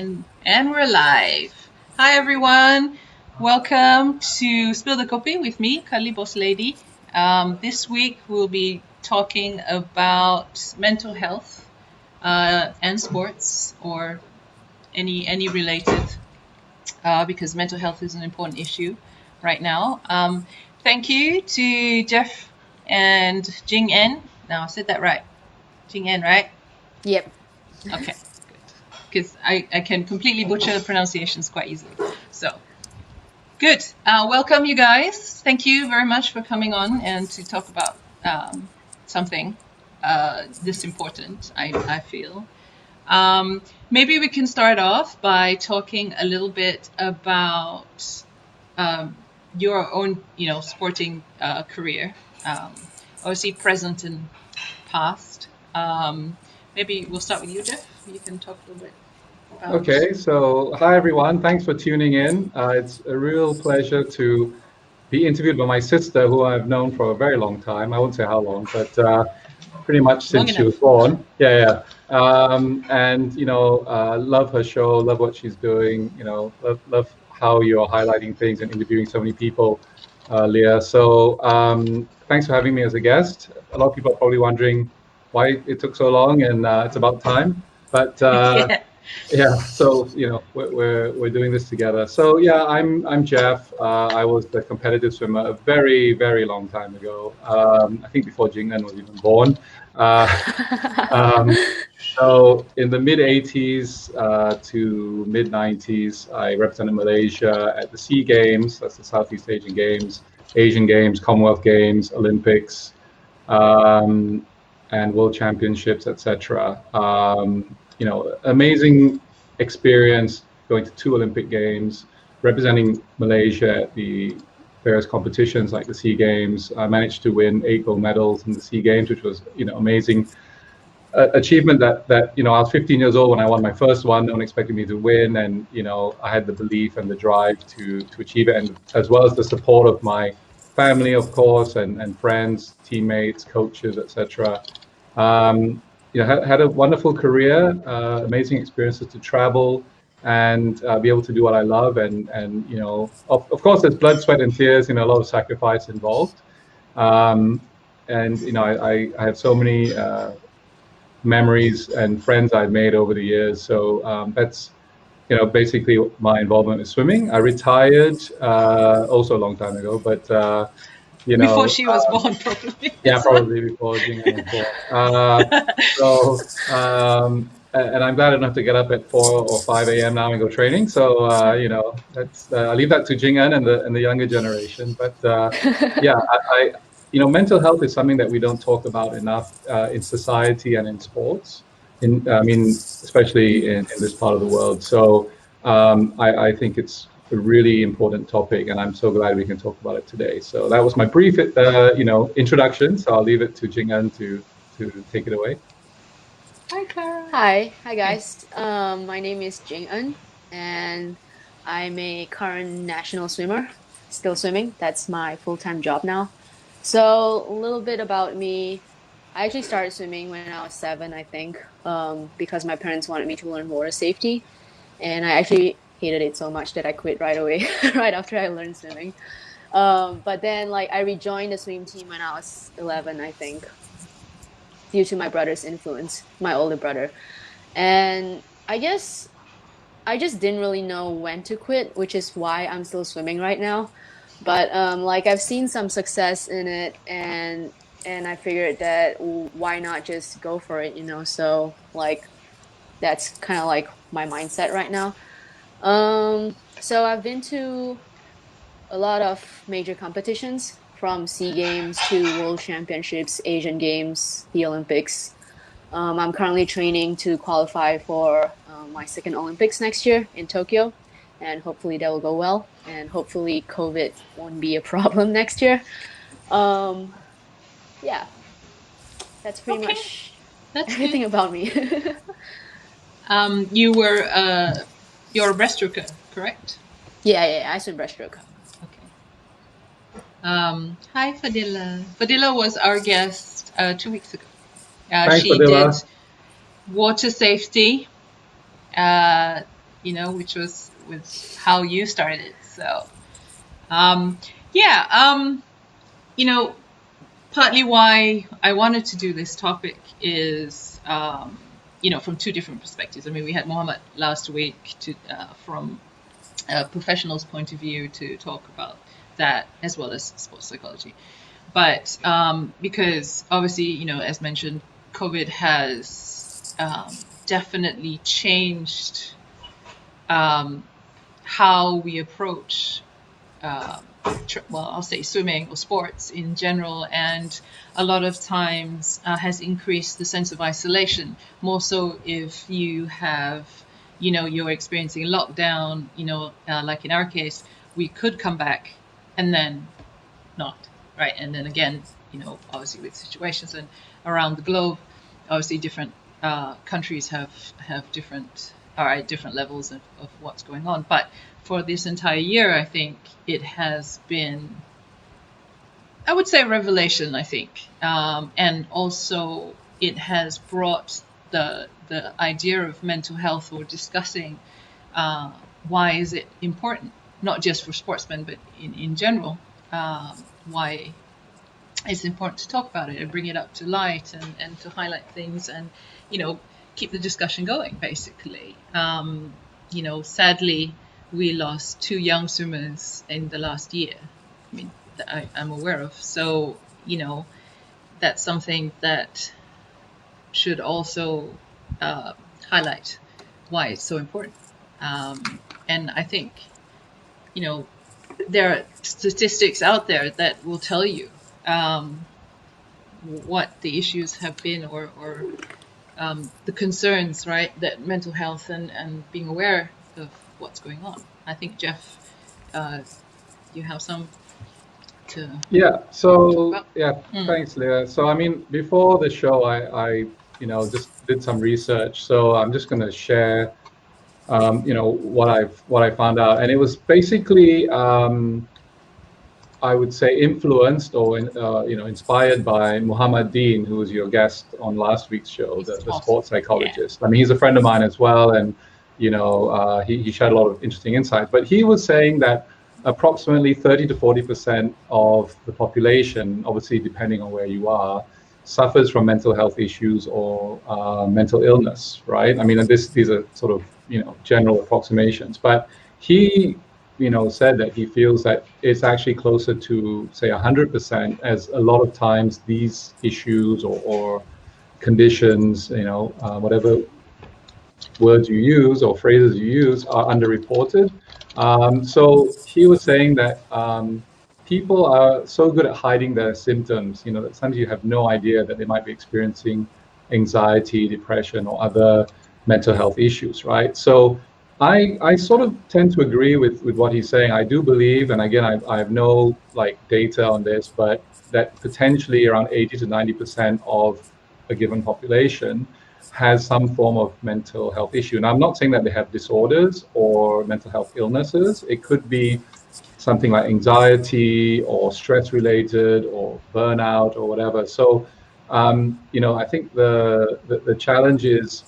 And we're live. Hi everyone. Welcome to Spill the Kopi with me, CuddlyBossLady. This week we'll be talking about mental health and sports, or any related, because mental health is an important issue right now. Thank you to Jeff and Jing En. Now I said that right. Jing En, right? Yep. Okay, good. Because I can completely butcher the pronunciations quite easily. So, good. Welcome, you guys. Thank you very much for coming on and to talk about something this important, I feel. Maybe we can start off by talking a little bit about your own, sporting career, obviously present and past. Maybe we'll start with you, Jeff. You can talk a little bit about... Okay, so hi everyone. Thanks for tuning in. It's a real pleasure to be interviewed by my sister, who I've known for a very long time. I won't say how long, but pretty much since she was born. Yeah. And love her show, love what she's doing. Love how you're highlighting things and interviewing so many people, Leah. So thanks for having me as a guest. A lot of people are probably wondering why it took so long, and it's about time. But yeah, so we're doing this together. So yeah, I'm Jeff. I was the competitive swimmer a very, very long time ago. I think before Jing En was even born. So in the mid 80s to mid 90s, I represented Malaysia at the SEA Games. That's the Southeast Asian Games, Commonwealth Games, Olympics, and World Championships, etc. Amazing experience going to 2 Olympic Games, representing Malaysia at the various competitions like the SEA Games. I managed to win 8 gold medals in the SEA Games, which was amazing achievement. That I was 15 years old when I won my first one. No one expected me to win, and I had the belief and the drive to achieve it, and as well as the support of my family, of course, and friends, teammates, coaches, etc. Had a wonderful career, amazing experiences to travel and be able to do what I love, and of course there's blood, sweat, and tears, a lot of sacrifice involved, and I have so many memories and friends I've made over the years. So that's basically my involvement with swimming. I retired also a long time ago, but before she was born, probably. Yeah, probably before Jing En was born. And I'm glad enough to get up at 4 or 5 a.m. now and go training. So that's I leave that to Jing En and the younger generation. But yeah, mental health is something that we don't talk about enough in society and in sports. Especially in this part of the world. So I think it's a really important topic, and I'm so glad we can talk about it today. So that was my brief, introduction. So I'll leave it to Jing En to take it away. Hi, Clara. Hi guys. My name is Jing En, and I'm a current national swimmer, still swimming. That's my full-time job now. So a little bit about me. I actually started swimming when I was 7, I think, because my parents wanted me to learn water safety, and I actually hated it so much that I quit right away, right after I learned swimming. But then I rejoined the swim team when I was 11, I think, due to my brother's influence, my older brother. And I guess I just didn't really know when to quit, which is why I'm still swimming right now. But I've seen some success in it, and I figured that why not just go for it, So that's kind of my mindset right now. So I've been to a lot of major competitions, from SEA Games to World Championships, Asian Games, the Olympics. I'm currently training to qualify for my second Olympics next year in Tokyo, and hopefully that will go well, and hopefully COVID won't be a problem next year. Yeah, that's pretty much everything about me. You're a breaststroker, correct? Yeah, I swim breaststroke. Okay. Hi, Fadila. Fadila was our guest 2 weeks ago. Thanks, she Fadila. did water safety which was how you started. So, partly why I wanted to do this topic is, from two different perspectives. I mean, we had Mohammed last week from a professional's point of view to talk about that, as well as sports psychology. But because obviously, as mentioned, COVID has definitely changed how we approach, I'll say swimming or sports in general, and a lot of times has increased the sense of isolation, more so if you have, you're experiencing lockdown, like in our case, we could come back and then not, right? And then again, obviously with situations and around the globe, obviously different countries are at different levels of what's going on. But for this entire year, I think it has been, I would say, a revelation, I think. And also it has brought the idea of mental health, or discussing why is it important, not just for sportsmen, but in general, why it's important to talk about it and bring it up to light, and to highlight things, and, keep the discussion going, basically. Sadly, we lost 2 young swimmers in the last year, I mean, that I'm aware of. So, that's something that should also highlight why it's so important. And I think, there are statistics out there that will tell you what the issues have been, or the concerns, right, that mental health and being aware of what's going on. I think, Jeff, you have some to... Yeah, so, thanks, Leah. So, I mean, before the show, I just did some research. So I'm just going to share, what I found out. And it was basically, I would say, influenced or inspired by Muhammad Dean, who was your guest on last week's show, the sports psychologist. I mean, he's a friend of mine as well, and he shared a lot of interesting insights. But he was saying that approximately 30 to 40% of the population, obviously depending on where you are, suffers from mental health issues or mental illness, right? I mean, and these are sort of general approximations, but he said that he feels that it's actually closer to, say, 100%, as a lot of times these issues or conditions, whatever words you use or phrases you use, are underreported. So he was saying that people are so good at hiding their symptoms, that sometimes you have no idea that they might be experiencing anxiety, depression, or other mental health issues, right? So I sort of tend to agree with what he's saying. I do believe, and again, I have no data on this, but that potentially around 80 to 90% of a given population has some form of mental health issue. And I'm not saying that they have disorders or mental health illnesses. It could be something like anxiety or stress related or burnout or whatever. So, I think the challenge is,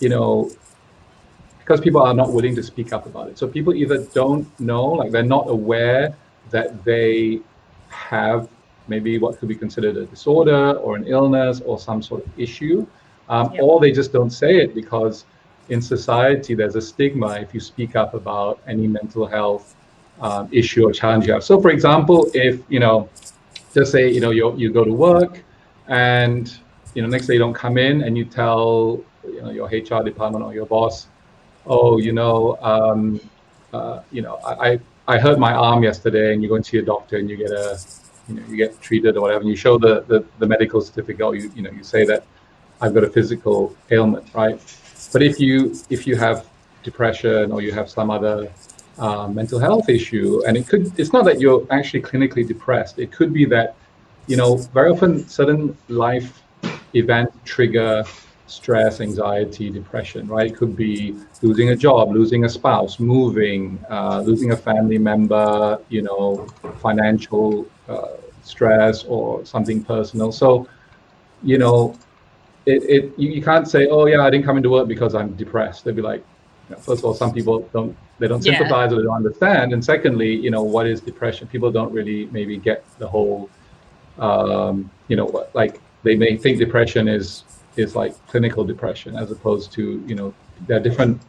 because people are not willing to speak up about it. So people either don't know, they're not aware that they have maybe what could be considered a disorder or an illness or some sort of issue, or they just don't say it because in society there's a stigma if you speak up about any mental health issue or challenge you have. So for example, if, just say, you go to work and, next day you don't come in and you tell, your HR department or your boss, oh, I hurt my arm yesterday, and you go and see a doctor and you get you get treated or whatever, and you show the medical certificate, or you say that I've got a physical ailment, right? But if you have depression or you have some other mental health issue, and it's not that you're actually clinically depressed. It could be that, very often certain life events trigger stress, anxiety, depression, right? It could be losing a job, losing a spouse, moving, losing a family member, financial stress or something personal. So, you can't say, oh yeah, I didn't come into work because I'm depressed. They'd be like, first of all, some people don't Yeah. sympathize or they don't understand, and secondly, what is depression? People don't really maybe get the whole, like they may think depression is like clinical depression, as opposed to there are different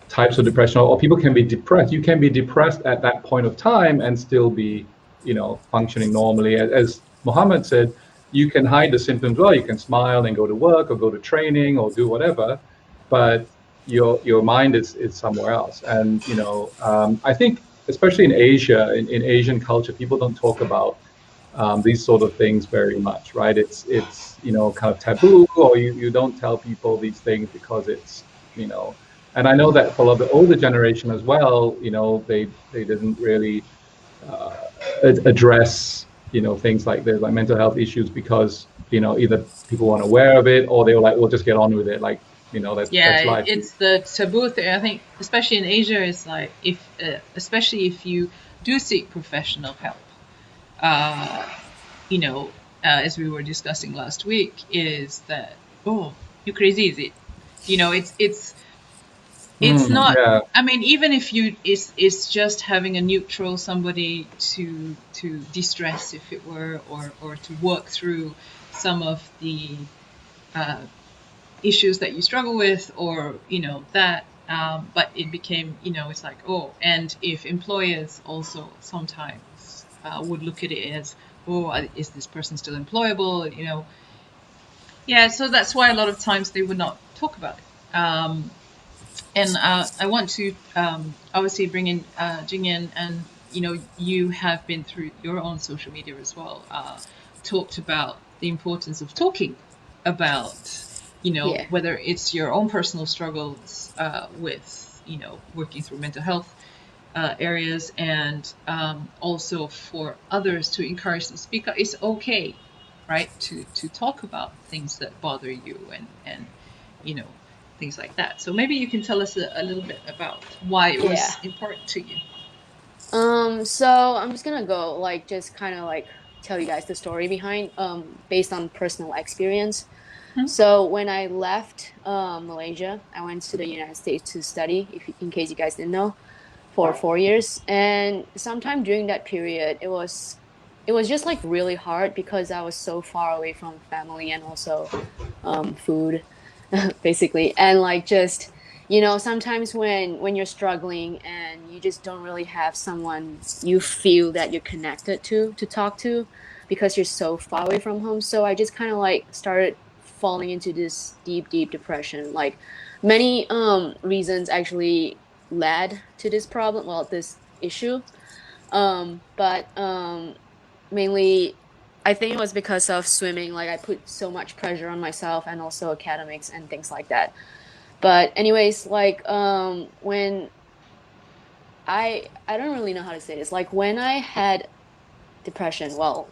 types of depression, or people can be depressed. You can be depressed at that point of time and still be functioning normally. As Mohammed said, you can hide the symptoms well. You can smile and go to work or go to training or do whatever, but your mind is somewhere else. And I think especially in Asia, in Asian culture, people don't talk about these sort of things very much, right? It's kind of taboo, or you don't tell people these things because it's and I know that for a lot of the older generation as well, they didn't really address things like this, like mental health issues, because either people weren't aware of it, or they were like, we'll just get on with it, like that's life. It's the taboo thing. I think especially in Asia, it's like especially if you do seek professional help, as we were discussing last week, is that, oh, you crazy, is it? It's not. Yeah. I mean, even if it's just having a neutral somebody to de-stress, if it were, or to work through some of the issues that you struggle with, or that. But it became, it's like, oh, and if employers also sometimes would look at it as, oh, is this person still employable? Yeah, so that's why a lot of times they would not talk about it. And I want to obviously bring in Jing En, and you have been through your own social media as well, talked about the importance of talking about, whether it's your own personal struggles with, working through mental health areas, and also for others to encourage them to speak up. It's okay, right, to talk about things that bother you, and things like that. So maybe you can tell us a little bit about why it was important to you. So I'm just gonna go just kind of tell you guys the story behind, based on personal experience. Mm-hmm. So when I left Malaysia, I went to the United States to study, in case you guys didn't know, for 4 years. And sometime during that period, it was just really hard, because I was so far away from family and also food, basically. And just sometimes when you're struggling and you just don't really have someone you feel that you're connected to talk to, because you're so far away from home. So I just kind of started falling into this deep depression. Many reasons actually led to this problem, this issue, but mainly I think it was because of swimming. I put so much pressure on myself, and also academics and things like that. But anyways, when I don't really know how to say this. When I had depression, well,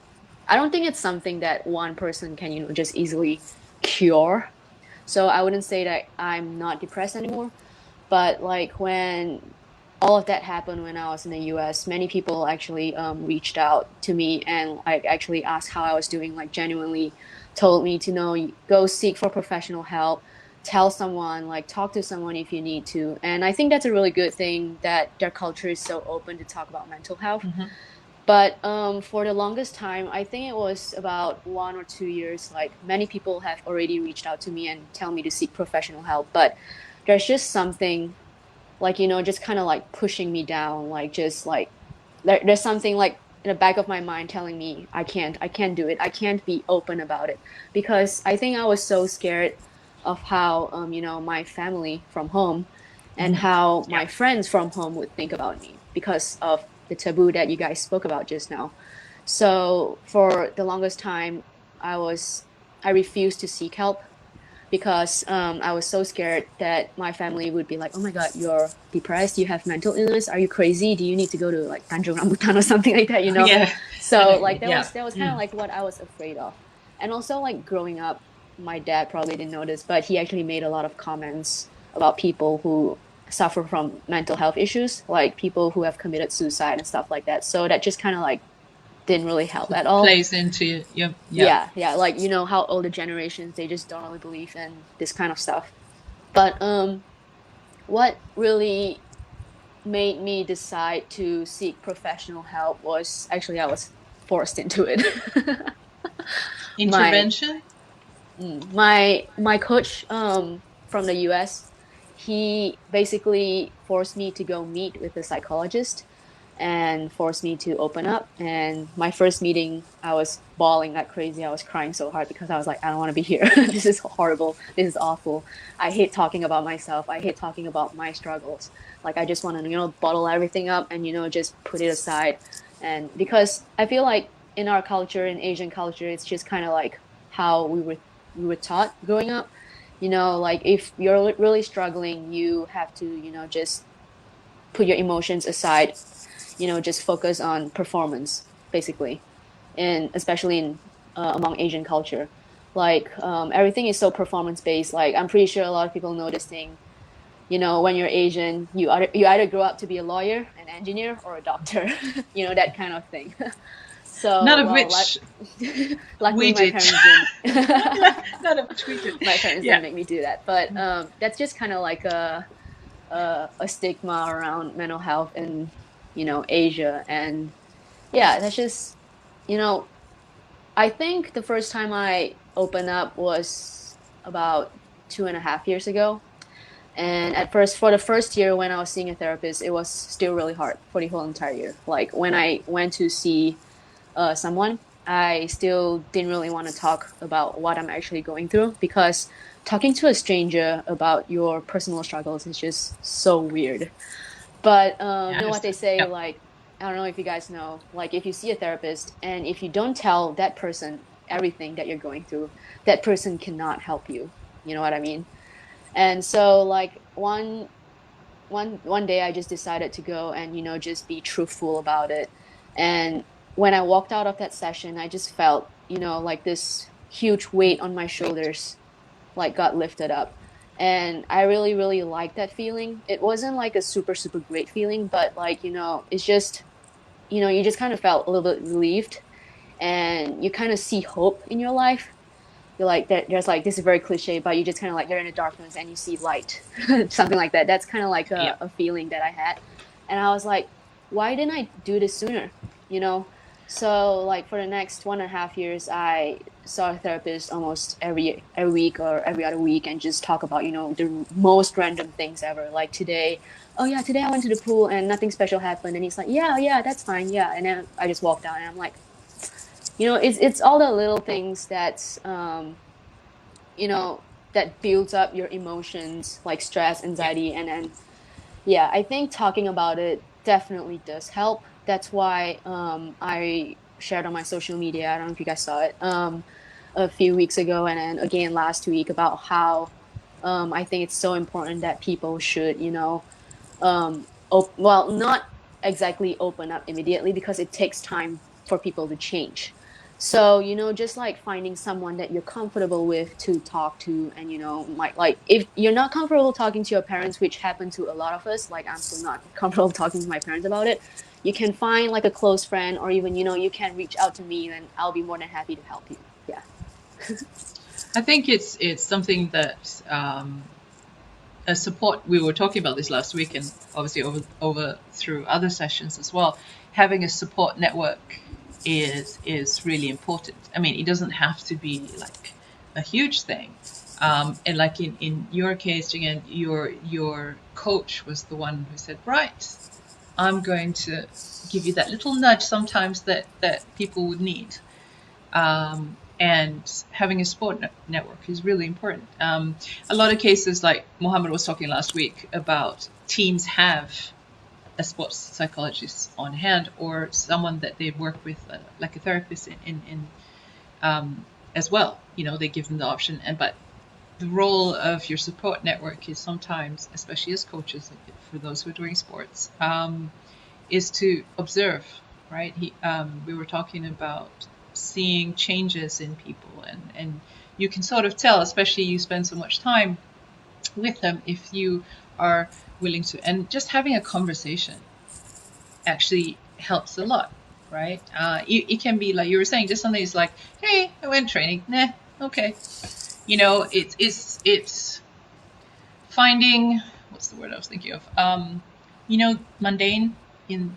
I don't think it's something that one person can, just easily cure. So I wouldn't say that I'm not depressed anymore. But when all of that happened when I was in the US, many people actually reached out to me and actually asked how I was doing, genuinely told me to go seek for professional help, tell someone, talk to someone if you need to. And I think that's a really good thing that their culture is so open to talk about mental health. Mm-hmm. But for the longest time, I think it was about 1 or 2 years, many people have already reached out to me and tell me to seek professional help. But there's just something just kind of pushing me down, there's something in the back of my mind telling me I can't do it. I can't be open about it, because I think I was so scared of how my family from home and how my friends from home would think about me, because of the taboo that you guys spoke about just now. So for the longest time, I refused to seek help, because I was so scared that my family would be like, oh my God, you're depressed, you have mental illness, are you crazy? Do you need to go to Tanjung Rambutan or something like that, Yeah. So that was kind of what I was afraid of. And also growing up, my dad probably didn't notice, but he actually made a lot of comments about people who suffer from mental health issues, people who have committed suicide and stuff like that. So that just kind of didn't really help at all. Plays into Yeah. How older generations, they just don't really believe in this kind of stuff. But what really made me decide to seek professional help was actually I was forced into it. my Intervention? my coach from the US, he basically forced me to go meet with a psychologist and forced me to open up. And my first meeting, I was bawling like crazy. I was crying so hard because I was like, I don't want to be here. This is horrible. This is awful. I hate talking about myself. I hate talking about my struggles. Like I just want to, bottle everything up and, just put it aside. And because I feel like in our culture, in Asian culture, it's just kind of like how we were taught growing up. Like if you're really struggling, you have to, just put your emotions aside, just focus on performance, basically. And especially in among Asian culture, like everything is so performance based. Like I'm pretty sure a lot of people know this thing. When you're Asian, you either grow up to be a lawyer, an engineer, or a doctor. That kind of thing. None So, of well, which luckily we my did. parents didn't. None of which we did. My parents Yeah. didn't make me do that, but that's just kind of like a stigma around mental health in Asia. And yeah, that's just you know I think the first time I opened up was about 2.5 years ago. And at first, for the first year when I was seeing a therapist, it was still really hard for the whole entire year. Like when I went to see someone, I still didn't really want to talk about what I'm actually going through, because talking to a stranger about your personal struggles is just so weird. But Yeah, I you know what they understand. say, Yeah. like, I don't know if you guys know, like if you see a therapist and if you don't tell that person everything that you're going through, that person cannot help you. You know what I mean? And so like one day I just decided to go and just be truthful about it. And when I walked out of that session, I just felt like this huge weight on my shoulders like got lifted up. And I really really liked that feeling. It wasn't like a super super great feeling, but like it's just you just kind of felt a little bit relieved, and you kind of see hope in your life. You're like there's like, this is very cliche, but you just kind of like, you're in the darkness and you see light. Something like that. That's kind of like Yeah. a feeling that I had. And I was like, why didn't I do this sooner, you know so like for the next 1.5 years, I saw a therapist almost every week or every other week, and just talk about the most random things ever. Like today, oh yeah, today I went to the pool and nothing special happened. And he's like, yeah, yeah, that's fine, yeah. And then I just walked out and I'm like, it's all the little things you know, that builds up your emotions, like stress, Yeah. anxiety. And then, yeah, I think talking about it definitely does help. That's why I shared on my social media, I don't know if you guys saw it, a few weeks ago and then again last week, about how I think it's so important that people should, well, not exactly open up immediately, because it takes time for people to change. So, just like finding someone that you're comfortable with to talk to. And, like if you're not comfortable talking to your parents, which happened to a lot of us, like I'm still not comfortable talking to my parents about it, you can find like a close friend, or even, you can reach out to me and I'll be more than happy to help you. Yeah. I think it's something that a support. We were talking about this last week, and obviously over through other sessions as well. Having a support network is really important. I mean, it doesn't have to be like a huge thing. And like in your case, Jing En, your coach was the one who said, right, I'm going to give you that little nudge sometimes that people would need. And having a support network is really important. A lot of cases, like Mohammed was talking last week about, teams have a sports psychologist on hand, or someone that they work with, like a therapist in as well. They give them the option. But the role of your support network is sometimes, especially as coaches, for those who are doing sports, is to observe, right? We were talking about seeing changes in people, and you can sort of tell, especially you spend so much time with them, if you are willing to. And just having a conversation actually helps a lot, right? It can be like you were saying, just something is like, hey, I went training, okay. It's finding what's the word I was thinking of? Mundane in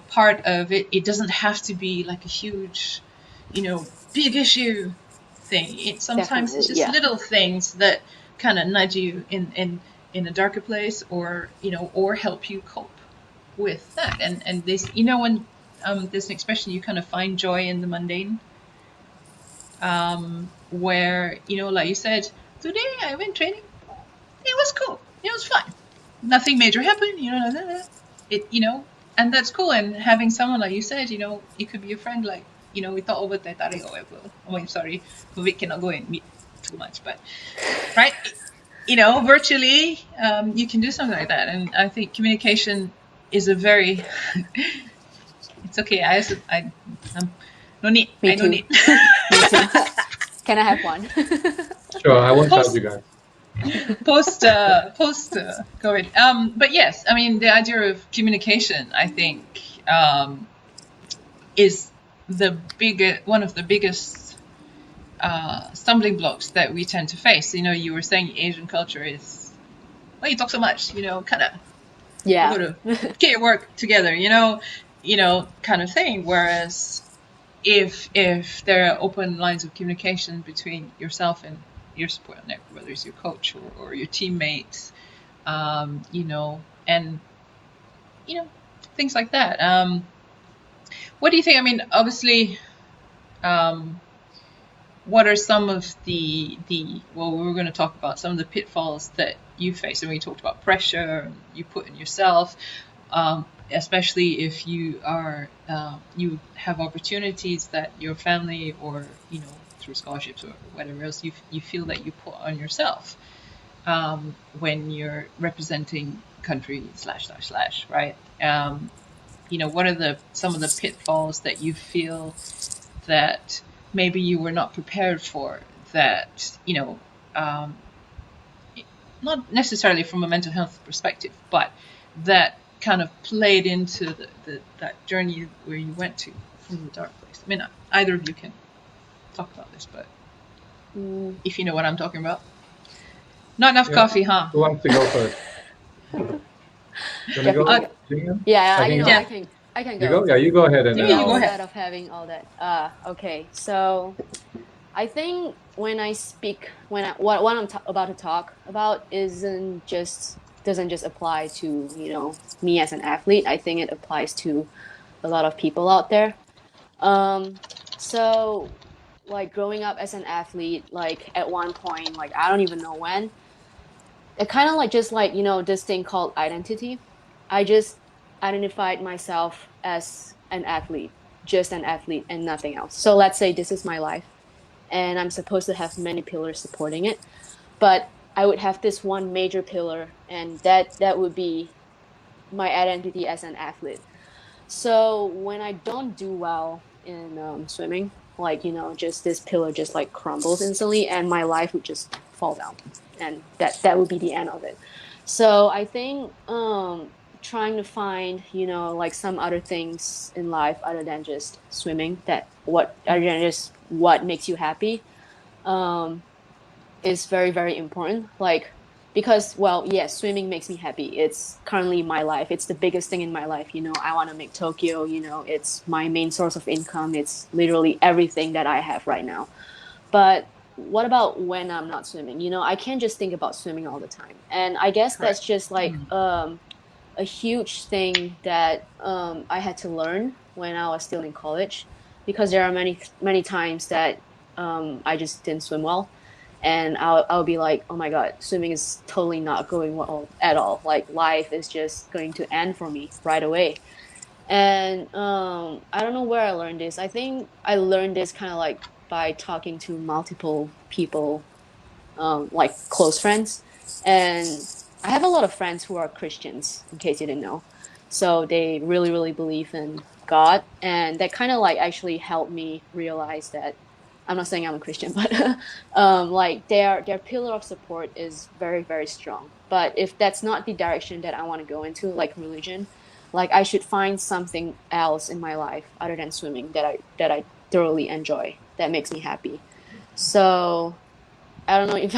part of it. It doesn't have to be like a huge, big issue thing. Sometimes it's just little things that kind of nudge you in a darker place, or help you cope with that. And this, when there's an expression, you kind of find joy in the mundane. Where like you said, today I went training. It was cool. It was fine. Nothing major happened. And that's cool. And having someone like you said, it could be a friend. Like we thought over that. I'm sorry, COVID cannot go and meet too much, but right, virtually, you can do something like that. And I think communication is a very. It's okay. No need. I don't need. Me too. Can I have one? Sure, I won't charge you guys. Post COVID. But yes, I mean, the idea of communication, I think, is one of the biggest stumbling blocks that we tend to face. You were saying Asian culture is, well, you talk so much, kind of, yeah, get your work together, kind of thing. Whereas if there are open lines of communication between yourself and your support network, whether it's your coach or your teammates, and things like that. What do you think? I mean, obviously, what are some of the we're going to talk about some of the pitfalls that you face, and we talked about pressure you put in yourself, especially if you are you have opportunities that your family or through scholarships or whatever else you feel that you put on yourself when you're representing country / right? What are some of the pitfalls that you feel that maybe you were not prepared for, that not necessarily from a mental health perspective, but that kind of played into that journey where you went to from the dark place? I mean, either of you can talk about this, but if you know what I'm talking about. Not enough coffee, huh? Who wants to go first? Yeah, I can go. You go? Yeah, you go ahead. And you go ahead. Instead of having all that. Okay, so I think when I speak, what I'm about to talk about doesn't just apply to me as an athlete. I think it applies to a lot of people out there. So like growing up as an athlete, like at one point, like I don't even know when, it kind of like just like this thing called identity. I just identified myself as an athlete, just an athlete and nothing else. So let's say this is my life and I'm supposed to have many pillars supporting it, but I would have this one major pillar, and that would be my identity as an athlete. So when I don't do well in swimming, like just this pillar just like crumbles instantly and my life would just fall down, and that would be the end of it. So I think trying to find like some other things in life other than just swimming, other than just what makes you happy, is very, very important. Like, because, well, yes, swimming makes me happy. It's currently my life. It's the biggest thing in my life. I want to make Tokyo, it's my main source of income. It's literally everything that I have right now. But what about when I'm not swimming? I can't just think about swimming all the time. And I guess that's just like a huge thing that I had to learn when I was still in college, because there are many, many times that I just didn't swim well. And I'll be like, oh my God, swimming is totally not going well at all. Like life is just going to end for me right away. And I don't know where I learned this. I think I learned this kind of like by talking to multiple people, like close friends. And I have a lot of friends who are Christians, in case you didn't know. So they really, really believe in God. And that kind of like actually helped me realize that, I'm not saying I'm a Christian, but like their pillar of support is very, very strong. But if that's not the direction that I want to go into, like religion, like I should find something else in my life other than swimming that I thoroughly enjoy, that makes me happy. So I don't know if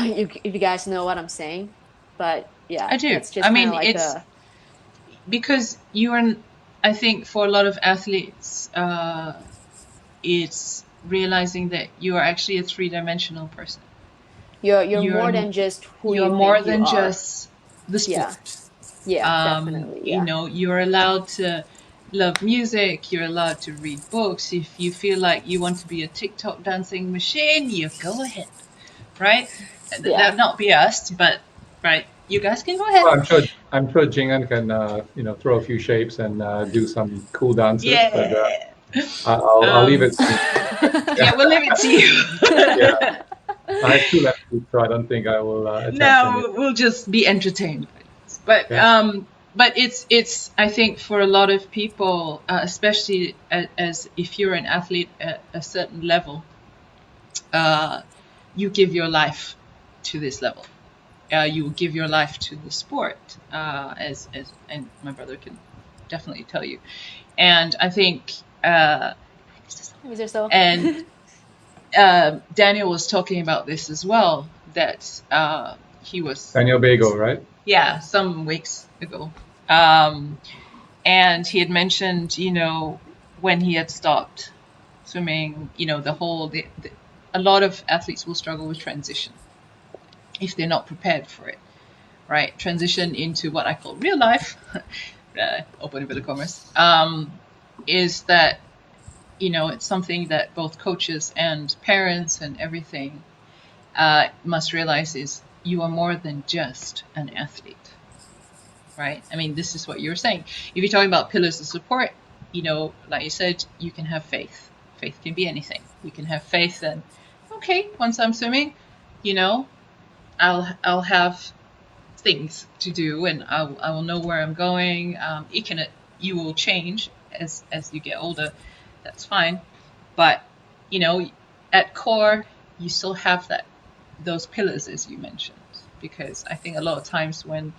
you guys know what I'm saying, but Yeah, I do. it's just I kind mean, of like it's because I think for a lot of athletes, it's realizing that you are actually a three-dimensional person. you're more than just who You're you more think you than are. just the Yeah. sport. Yeah, definitely. You Yeah. know, you're allowed to love music, you're allowed to read books. If you feel like you want to be a TikTok dancing machine, you go ahead, right? Yeah. That not be us, but right, you guys can go Well, ahead. I'm sure Jing En can throw a few shapes and do some cool dances, but Yeah. I'll leave it to Yeah, we'll leave it to you. yeah. I have two left feet, so I don't think I will attempt any. No, we'll just be entertained by this. But Yeah. it's I think for a lot of people, especially as if you're an athlete at a certain level, you give your life to this level. You give your life to the sport, as and my brother can definitely tell you. And I think Is there so? and Daniel was talking about this as well, that he was, Daniel Bago, right? yeah, some weeks ago. And he had mentioned, when he had stopped swimming, a lot of athletes will struggle with transition if they're not prepared for it, right? Transition into what I call real life, open inverted commas, is that, it's something that both coaches and parents and everything must realize is you are more than just an athlete, right? I mean, this is what you were saying. If you're talking about pillars of support, like you said, you can have faith. Faith can be anything. You can have faith that, okay, once I'm swimming, I'll have things to do, and I will know where I'm going. You will change as you get older. That's fine, but at core, you still have those pillars as you mentioned, because I think a lot of times when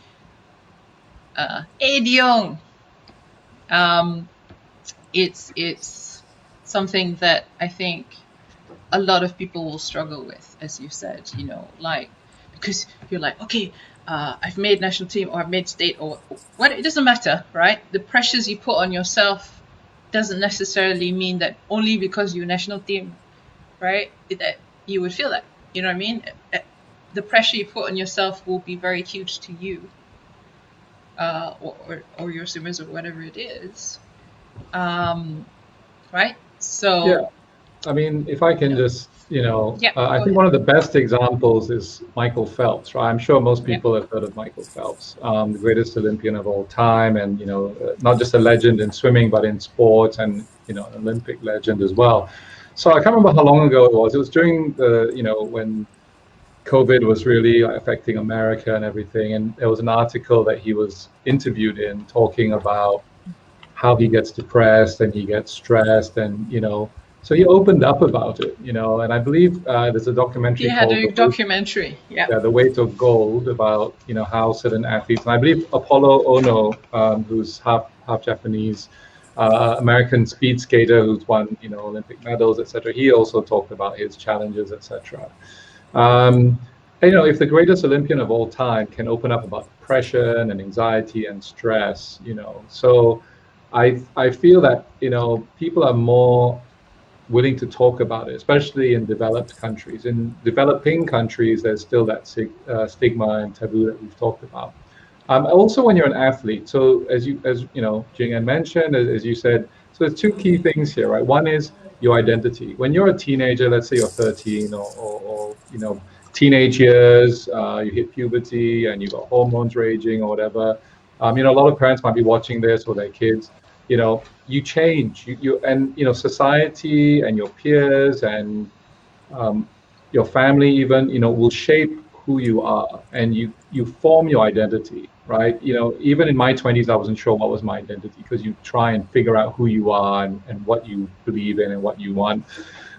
Dion, it's something that I think a lot of people will struggle with, as you said, like, because you're like, okay, I've made national team or I've made state or what, it doesn't matter, right? The pressures you put on yourself doesn't necessarily mean that only because you're national team, right, that you would feel that, you know what I mean? The pressure you put on yourself will be very huge to you, or your swimmers or whatever it is, right? So Yeah. I mean, if I can just, yeah, I go think ahead. one of the best examples is Michael Phelps, right? I'm sure most Yeah. people have heard of Michael Phelps, the greatest Olympian of all time, and not just a legend in swimming, but in sports, and an Olympic legend as well. So I can't remember how long ago it was. It was during the, when COVID was really affecting America and everything, and there was an article that he was interviewed in talking about how he gets depressed and he gets stressed, and so he opened up about it, and I believe there's a documentary He had called a documentary, yeah. The Weight of Gold about how certain athletes, and I believe Apollo Ono, who's half Japanese, American speed skater who's won Olympic medals, etc. He also talked about his challenges, etc. If the greatest Olympian of all time can open up about depression and anxiety and stress, so I feel that people are more willing to talk about it, especially in developed countries. In developing countries, there's still that stigma and taboo that we've talked about. Also, when you're an athlete, so as Jing En mentioned, as you said, so there's two key things here, right? One is your identity. When you're a teenager, let's say you're 13 or teenage years, you hit puberty and you've got hormones raging or whatever. A lot of parents might be watching this or their kids. You change. And society and your peers and your family even will shape who you are, and you form your identity, right? Even in my 20s, I wasn't sure what was my identity, because you try and figure out who you are and what you believe in and what you want,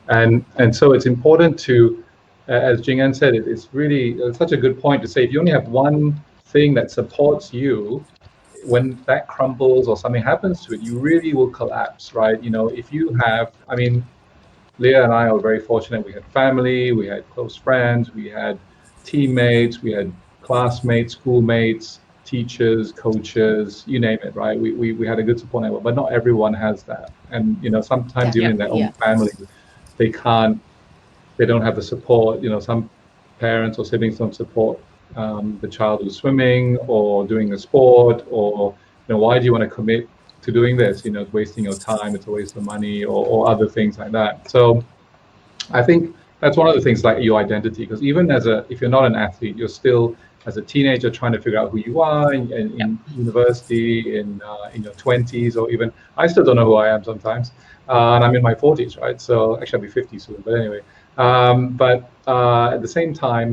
and so it's important to, as Jing En said, it's really such a good point to say, if you only have one thing that supports you, when that crumbles or something happens to it, you really will collapse, right? If you have, I mean, Leah and I are very fortunate. We had family, we had close friends, we had teammates, we had classmates, schoolmates, teachers, coaches, you name it, right? We had a good support network, but not everyone has that. And, sometimes even in their own family, they don't have the support. Some parents or siblings don't support the child who's swimming or doing a sport, or, why do you want to commit to doing this? It's wasting your time, it's a waste of money, or other things like that. So I think that's one of the things, like your identity, because even if you're not an athlete, you're still, as a teenager, trying to figure out who you are in university, in your 20s, or even, I still don't know who I am sometimes, and I'm in my 40s, right? So actually I'll be 50 soon, but anyway. But at the same time,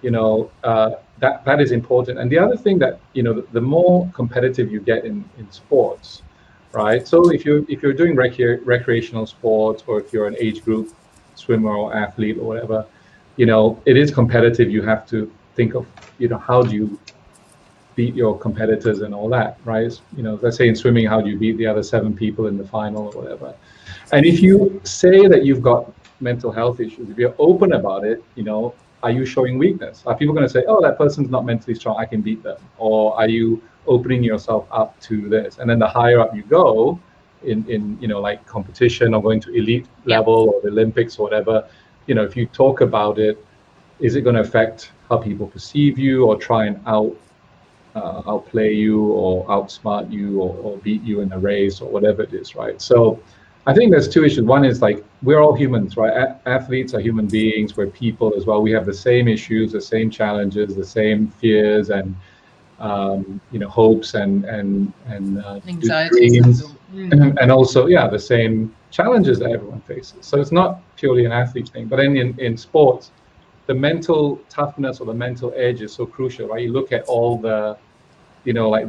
that is important. And the other thing that, the more competitive you get in sports, right? So if you're doing recreational sports, or if you're an age group swimmer or athlete or whatever, it is competitive. You have to think of, how do you beat your competitors and all that, right? Let's say in swimming, how do you beat the other 7 people in the final or whatever? And if you say that you've got mental health issues, if you're open about it, are you showing weakness? Are people going to say, oh, that person's not mentally strong, I can beat them? Or are you opening yourself up to this? And then the higher up you go in like competition, or going to elite level, or the Olympics or whatever, if you talk about it, is it going to affect how people perceive you, or try and outplay you, or outsmart you, or beat you in a race, or whatever it is, right? So I think there's 2 issues. One is, like, we're all humans, right? Athletes are human beings. We're people as well. We have the same issues, the same challenges, the same fears, and hopes, and dreams, and also the same challenges that everyone faces. So it's not purely an athlete thing. But then in sports, the mental toughness or the mental edge is so crucial, right? You look at all the, like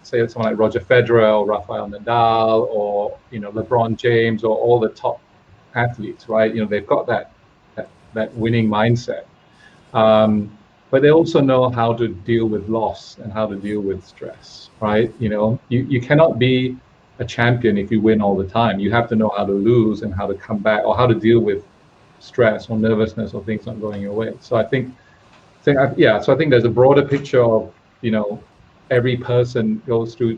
say someone like Roger Federer, or Rafael Nadal, or LeBron James, or all the top athletes, right? They've got that winning mindset, but they also know how to deal with loss and how to deal with stress, right? You cannot be a champion if you win all the time. You have to know how to lose and how to come back, or how to deal with stress or nervousness or things not going your way. So I think there's a broader picture of, every person goes through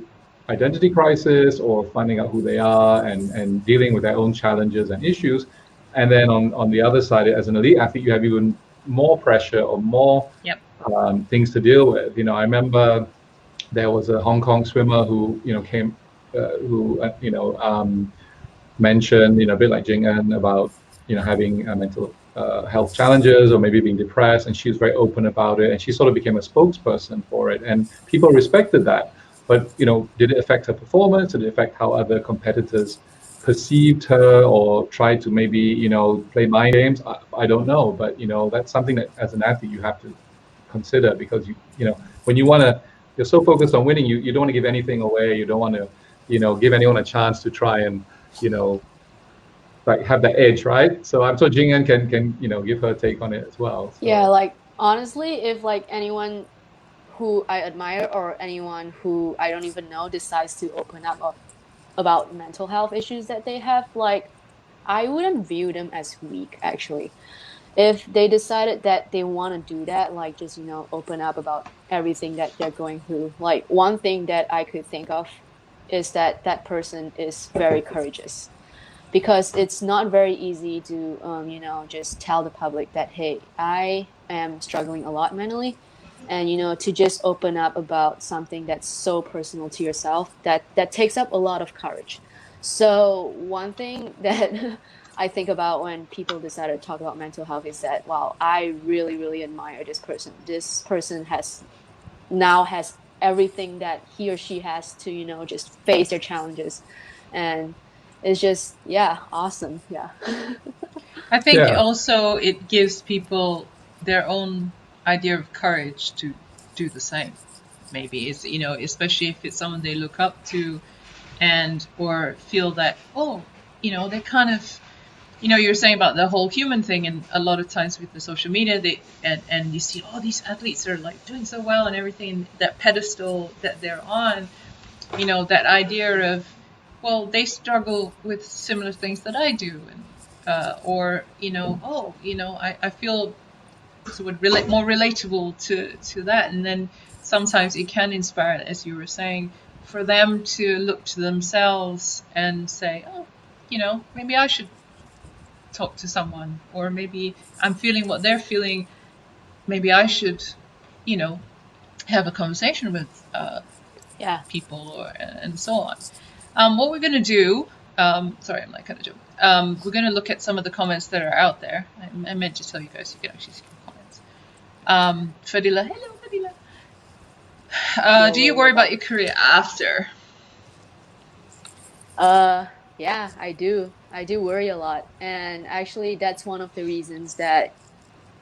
identity crisis, or finding out who they are, and dealing with their own challenges and issues. And then on the other side, as an elite athlete, you have even more pressure, or more things to deal with. I remember there was a Hong Kong swimmer who came, mentioned, a bit like Jing En, about having mental health challenges, or maybe being depressed, and she was very open about it, and she sort of became a spokesperson for it, and people respected that. But did it affect her performance? Did it affect how other competitors perceived her, or tried to maybe play mind games? I don't know, but that's something that, as an athlete, you have to consider, because when you're so focused on winning, you don't want to give anything away. You don't want to give anyone a chance to try and like have that edge, right? So I'm sure Jing En can give her take on it as well. So. Yeah, like, honestly, if like anyone who I admire, or anyone who I don't even know, decides to open up about mental health issues that they have, like, I wouldn't view them as weak, actually. If they decided that they want to do that, like, just open up about everything that they're going through, like, one thing that I could think of is that that person is very courageous, because it's not very easy to just tell the public that, hey, I am struggling a lot mentally, and to just open up about something that's so personal to yourself, that takes up a lot of courage. So one thing that I think about when people decide to talk about mental health is that, wow, I really, really admire this person. This person has everything that he or she has to just face their challenges, and it's just awesome. I think also it gives people their own idea of courage to do the same. Maybe it's especially if it's someone they look up to, and or feel that they kind of you're saying about the whole human thing, and a lot of times with the social media, and you see these athletes are like doing so well and everything, that pedestal that they're on, that idea of, well, they struggle with similar things that I do, and I feel sort of more relatable to that, and then sometimes it can inspire, as you were saying, for them to look to themselves and say, oh, maybe I should talk to someone, or maybe I'm feeling what they're feeling, maybe I should have a conversation with people, and so on. What we're going to do, sorry, I'm like kind of joking. We're going to look at some of the comments that are out there. I meant to tell you guys, you can actually see the comments. Fadila, hello Fadila. Do you worry about your career after? Yeah, I do. I do worry a lot, and actually, that's one of the reasons that,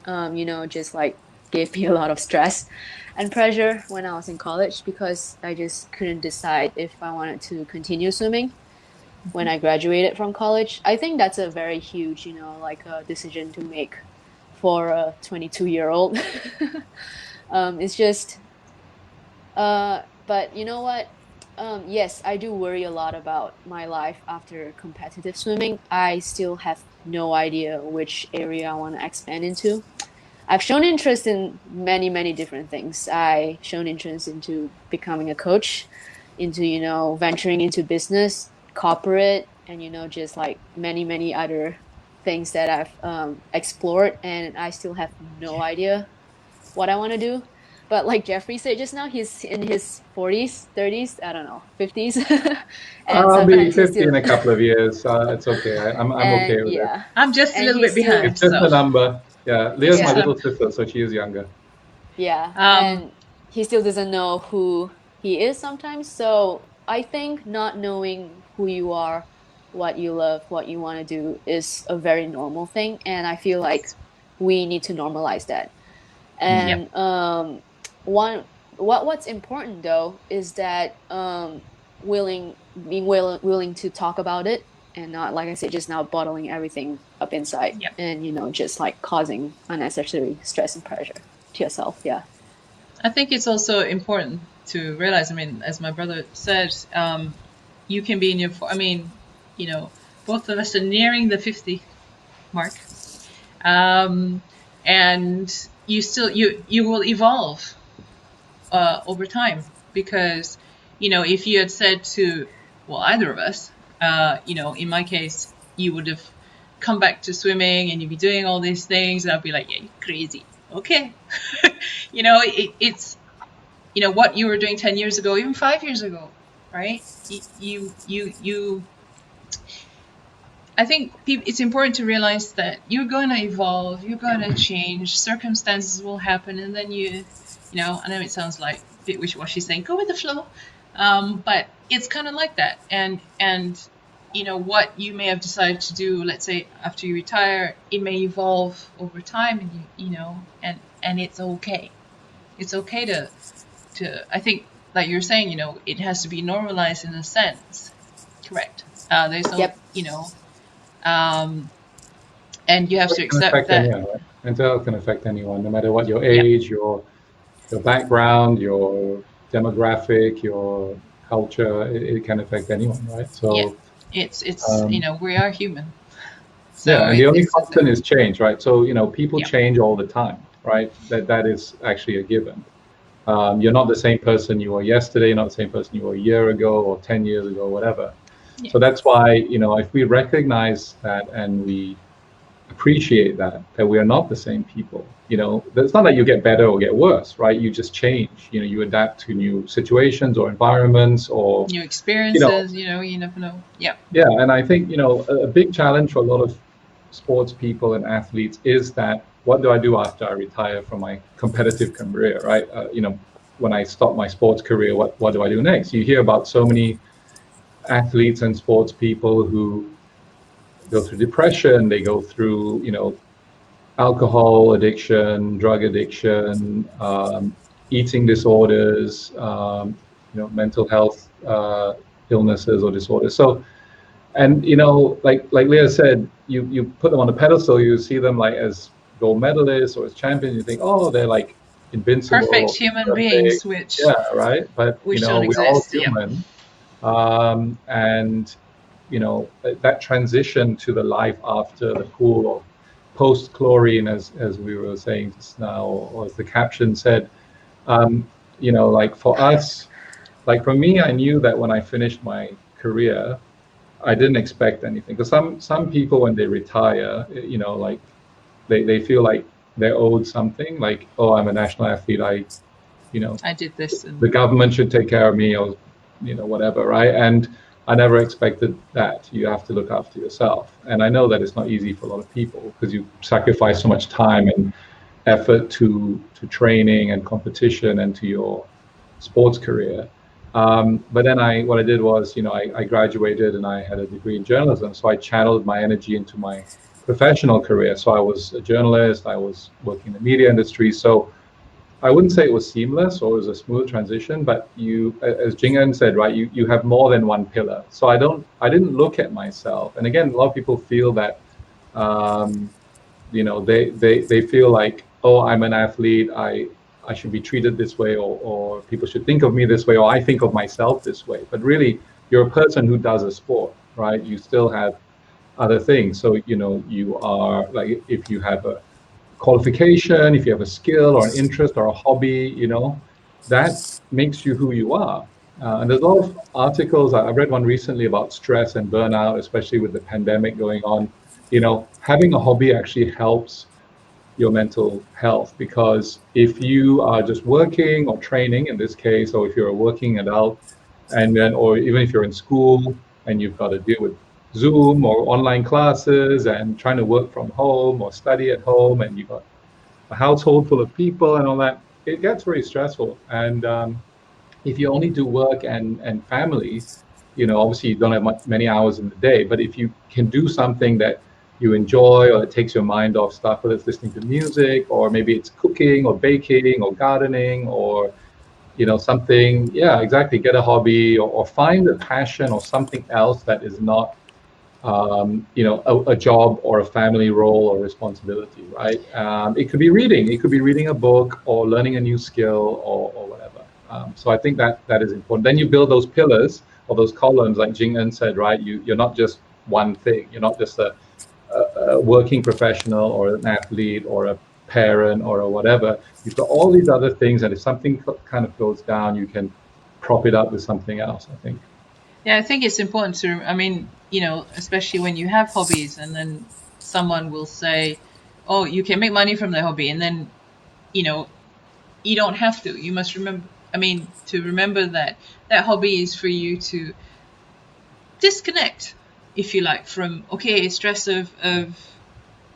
just like gave me a lot of stress and pressure when I was in college, because I just couldn't decide if I wanted to continue swimming when I graduated from college. I think that's a very huge, like a decision to make for a 22-year-old. It's just, but you know what? Yes, I do worry a lot about my life after competitive swimming. I still have no idea which area I want to expand into. I've shown interest in many, many different things. I've shown interest into becoming a coach, into, venturing into business, corporate, and, just like many, many other things that I've explored, and I still have no idea what I want to do. But like Jeffrey said just now, he's in his 40s, 30s, I don't know, 50s. And I'll be 50 in a couple of years. It's okay. I'm okay with it. I'm just a little bit behind. It's just a number. Yeah, Leah's my little sister, so she is younger. Yeah, and he still doesn't know who he is sometimes. So I think not knowing who you are, what you love, what you want to do is a very normal thing. And I feel like we need to normalize that. And what's important though is that being willing to talk about it, and not, like I said just now, bottling everything up inside, and just like causing unnecessary stress and pressure to yourself. I think it's also important to realize, as my brother said, you can be in your, both of us are nearing the 50 mark, and you will evolve over time, because if you had said to either of us, in my case, you would have come back to swimming and you'd be doing all these things, and I'd be like, yeah, you're crazy. Okay. It's what you were doing 10 years ago, even 5 years ago, right? I think it's important to realize that you're going to evolve, you're going to change, circumstances will happen, and then I know it sounds like a bit wishy-washy saying go with the flow, but it's kind of like that. And what you may have decided to do, let's say after you retire, it may evolve over time, and and it's okay. It's okay to I think, like you're saying, it has to be normalized in a sense. Correct. There's no, and you have to accept that. Anyone, right? Mental health can affect anyone, no matter what your age, your background, your demographic, your culture. It can affect anyone, right? So it's we are human. So and the only constant is change, right? So people change all the time, right? That is actually a given. You're not the same person you were yesterday. You're not the same person you were a year ago or 10 years ago, whatever. So that's why, if we recognize that and we appreciate that we are not the same people, it's not that you get better or get worse, right? You just change, you adapt to new situations or environments or new experiences, you never know. Yeah, and I think, a big challenge for a lot of sports people and athletes is that, what do I do after I retire from my competitive career, right? When I stop my sports career, what do I do next? You hear about so many athletes and sports people who go through depression, they go through, alcohol addiction, drug addiction, eating disorders, mental health illnesses or disorders. So, and like Leah said, you put them on a pedestal, you see them like as gold medalists or as champions, you think, oh, they're like invincible, perfect human beings, which right, but we're all human. And that transition to the life after the pool of post-chlorine, as we were saying just now, or as the caption said. Like for us, like for me, I knew that when I finished my career, I didn't expect anything. Because some people, when they retire, like they feel like they're owed something. Like, oh, I'm a national athlete. I did this. The government should take care of me, or whatever, right? And I never expected that. You have to look after yourself. And I know that it's not easy for a lot of people because you sacrifice so much time and effort to training and competition and to your sports career. But then what I did was, I graduated and I had a degree in journalism. So I channeled my energy into my professional career. So I was a journalist, I was working in the media industry. So I wouldn't say it was seamless or it was a smooth transition, but as Jing En said, right, you have more than one pillar. So I didn't look at myself. And again, a lot of people feel that, they feel like, oh, I'm an athlete, I should be treated this way, or people should think of me this way, or I think of myself this way. But really, you're a person who does a sport, right? You still have other things. So, you are, like, if you have a qualification, if you have a skill or an interest or a hobby, that makes you who you are. And there's a lot of articles. I read one recently about stress and burnout, especially with the pandemic going on. Having a hobby actually helps your mental health, because if you are just working or training in this case, or if you're a working adult, or even if you're in school and you've got to deal with Zoom or online classes and trying to work from home or study at home, and you've got a household full of people and all that, it gets very stressful. And if you only do work and family, obviously you don't have many hours in the day, but if you can do something that you enjoy, or it takes your mind off stuff, whether it's listening to music, or maybe it's cooking or baking or gardening, or something, exactly, get a hobby, or find a passion or something else that is not a job or a family role or responsibility, right? It could be reading. It could be reading a book or learning a new skill, or whatever. So I think that is important. Then you build those pillars or those columns, like Jing En said, right? You're not just one thing. You're not just a working professional or an athlete or a parent or whatever. You've got all these other things, and if something kind of goes down, you can prop it up with something else, I think. Yeah, I think it's important to, especially when you have hobbies, and then someone will say, oh, you can make money from the hobby, and then, you don't have to. You must remember, to remember that hobby is for you to disconnect, if you like, from, stress of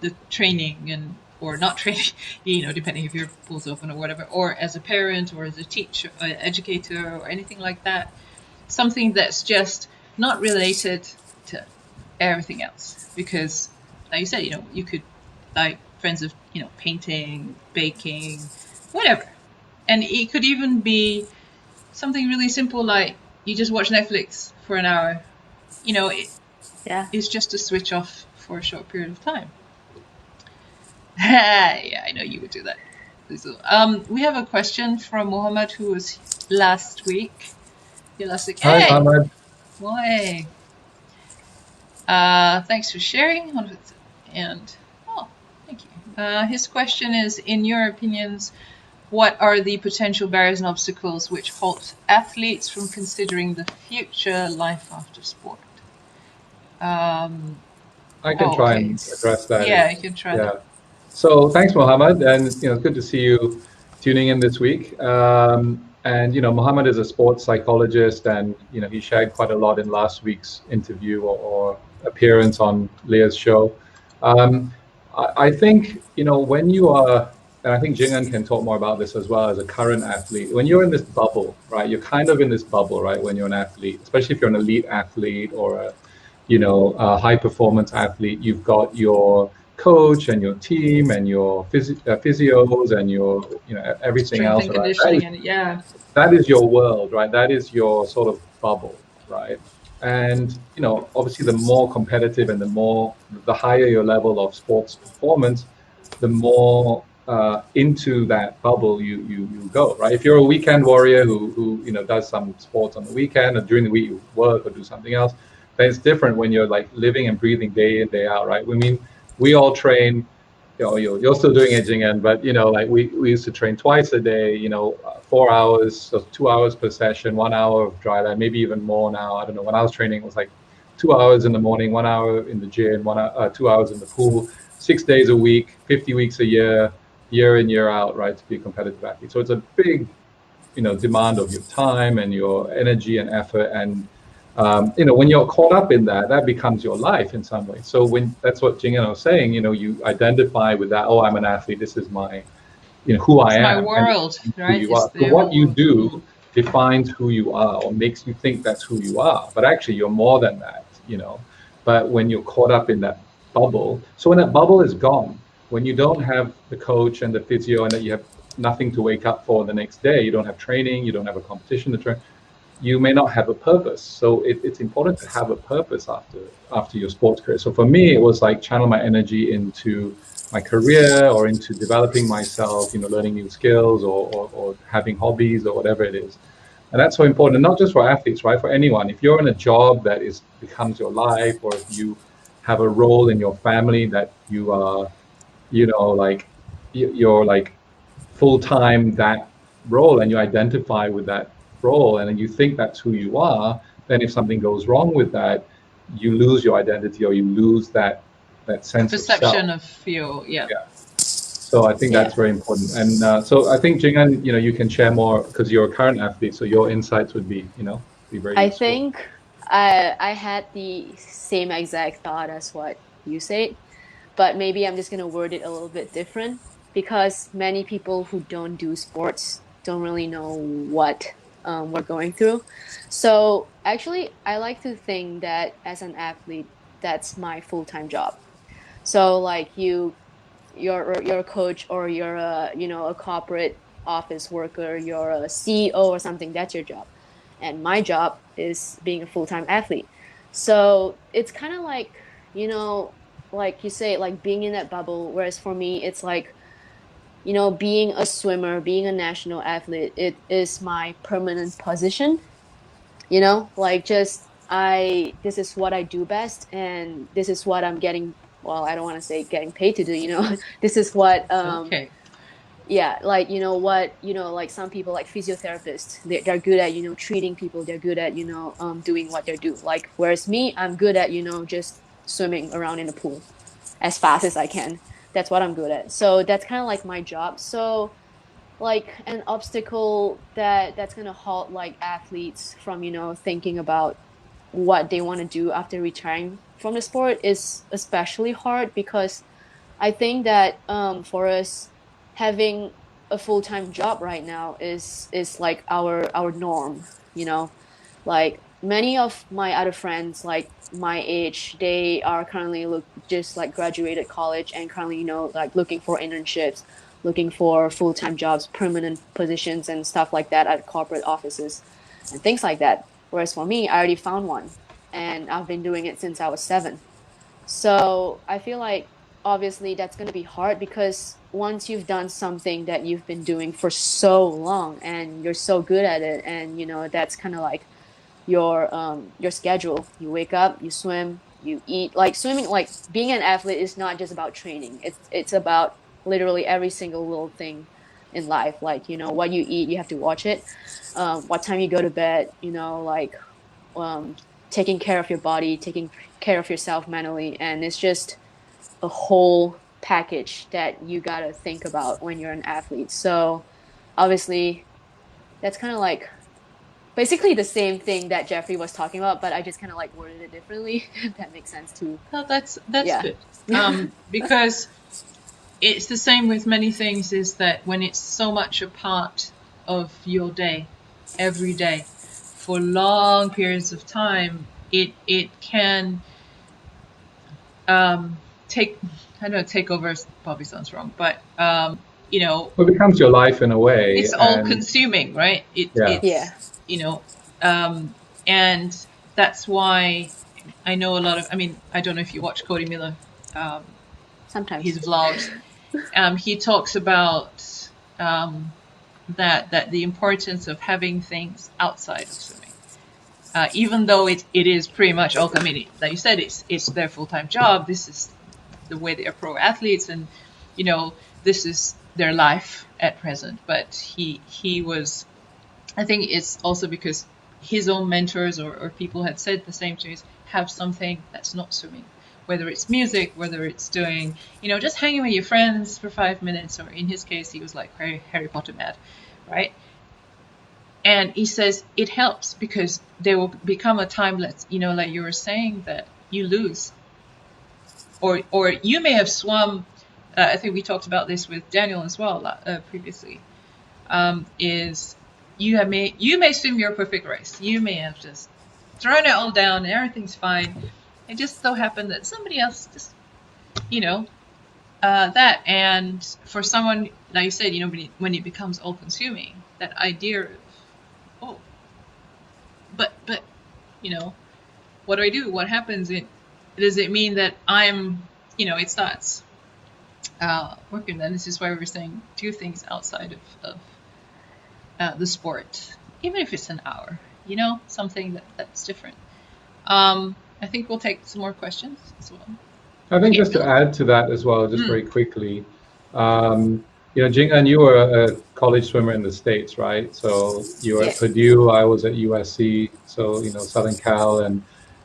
the training or not training, depending if your pool's open or whatever, or as a parent or as a teacher, educator, or anything like that. Something that's just not related to everything else. Because, like you said, you could, like, friends of, painting, baking, whatever. And it could even be something really simple, like you just watch Netflix for an hour. It's just to switch off for a short period of time. Yeah, I know you would do that. We have a question from Mohammed, who was last week. Hi, Mohammed. Why? Thanks for sharing. And thank you. His question is, in your opinions, what are the potential barriers and obstacles which halt athletes from considering the future life after sport? I can try and address that. Yeah, you can try that. So thanks, Mohammed, and it's good to see you tuning in this week. And Mohammed is a sports psychologist, and he shared quite a lot in last week's interview or appearance on Leah's show. I think when you are, and I think Jing En can talk more about this as well, as a current athlete, when you're in this bubble, right? You're kind of in this bubble, right? When you're an athlete, especially if you're an elite athlete or a high performance athlete, you've got your coach and your team and your physios and your everything strength else. And conditioning, right? That is your world, right? That is your sort of bubble, right? And obviously, the more competitive and the higher your level of sports performance, the more into that bubble you go, right? If you're a weekend warrior who does some sports on the weekend, or during the week you work or do something else, then it's different when you're like living and breathing day in, day out, right? We all train you're still doing it, Jing En, but like we used to train twice a day, 4 hours, so 2 hours per session, 1 hour of dry land, maybe even more now. I don't know. When I was training, it was like 2 hours in the morning, 1 hour in the gym, 2 hours in the pool, 6 days a week, 50 weeks a year in, year out, right, to be a competitive athlete. So it's a big, demand of your time and your energy and effort. And when you're caught up in that, that becomes your life in some way. So that's what Jing En was saying. You identify with that. Oh, I'm an athlete. This is my, who I It's my am, and world, who right? you are. So what you do defines who you are, or makes you think that's who you are. But actually, you're more than that. But when you're caught up in that bubble, so when that bubble is gone, when you don't have the coach and the physio, and that you have nothing to wake up for the next day, you don't have training, you don't have a competition to train, you may not have a purpose. So it's important to have a purpose after your sports career. So for me, it was like channel my energy into my career or into developing myself, learning new skills or having hobbies or whatever it is. And that's so important, and not just for athletes, right? For anyone. If you're in a job that becomes your life, or if you have a role in your family that you are, like you're like full-time that role, and you identify with that role, and then you think that's who you are, then if something goes wrong with that, you lose your identity, or you lose that sense perception of self. of your, yeah. So I think that's very important. And so I think, Jing En, you can share more because you're a current athlete, so your insights would be very I useful. think I had the same exact thought as what you said, but maybe I'm just gonna word it a little bit different because many people who don't do sports don't really know what we're going through. So actually, I like to think that as an athlete, that's my full-time job. So like you're a coach, or you're a corporate office worker, you're a CEO or something, that's your job. And my job is being a full-time athlete. So it's kind of like, like you say, like being in that bubble, whereas for me it's like, being a swimmer, being a national athlete, it is my permanent position, like just this is what I do best, and this is what I'm getting, well, I don't want to say getting paid to do, this is what Okay. yeah, like what, like some people like physiotherapists, they're good at treating people, they're good at doing what they do, like whereas me, I'm good at just swimming around in the pool as fast as I can. That's what I'm good at. So that's kind of like my job. So like an obstacle that's going to halt like athletes from thinking about what they want to do after retiring from the sport is especially hard, because I think that for us, having a full-time job right now is like our norm, like many of my other friends like my age, they are currently just like graduated college and currently like looking for internships, looking for full-time jobs, permanent positions and stuff like that at corporate offices and things like that. Whereas for me, I already found one, and I've been doing it since I was 7. So I feel like obviously that's going to be hard, because once you've done something that you've been doing for so long and you're so good at it, and that's kind of like your schedule. You wake up, you swim, you eat. Like swimming, like being an athlete is not just about training. It's about literally every single little thing in life. Like what you eat, you have to watch it. What time you go to bed. Like um, taking care of your body, taking care of yourself mentally, and it's just a whole package that you gotta think about when you're an athlete. So obviously, that's kind of like basically the same thing that Jeffrey was talking about, but I just kind of like worded it differently. If that makes sense too. No, that's Yeah. good. Because it's the same with many things, is that when it's so much a part of your day, every day, for long periods of time, it can take, I know take over probably sounds wrong, but It becomes your life in a way. it's all consuming, right? Yeah. And that's why I know a lot of, I mean, I don't know if you watch Cody Miller, Sometimes. his vlogs. He talks about that the importance of having things outside of swimming, even though it is pretty much ultimately, like you said, it's their full-time job. This is the way they are pro athletes, and this is their life at present. But he was, I think it's also because his own mentors or people had said the same to us, have something that's not swimming, whether it's music, whether it's doing, just hanging with your friends for 5 minutes, or in his case, he was like Harry Potter mad, right? And he says it helps because there will become a time, like you were saying, that you lose. Or you may have swum, I think we talked about this with Daniel as well previously, is you may swim your perfect race. You may have just thrown it all down, everything's fine. It just so happened that somebody else just, that. And for someone, like you said, when it becomes all-consuming, that idea of, oh, but what do I do? What happens? Does it mean that I'm, it starts working? Then this is why we're saying do things outside of the sport, even if it's an hour, something that's different. I think we'll take some more questions as well. I think just to add to that as well, just very quickly, Jing En, you were a college swimmer in the States, right? So you were at Purdue, I was at USC, so, Southern Cal, and,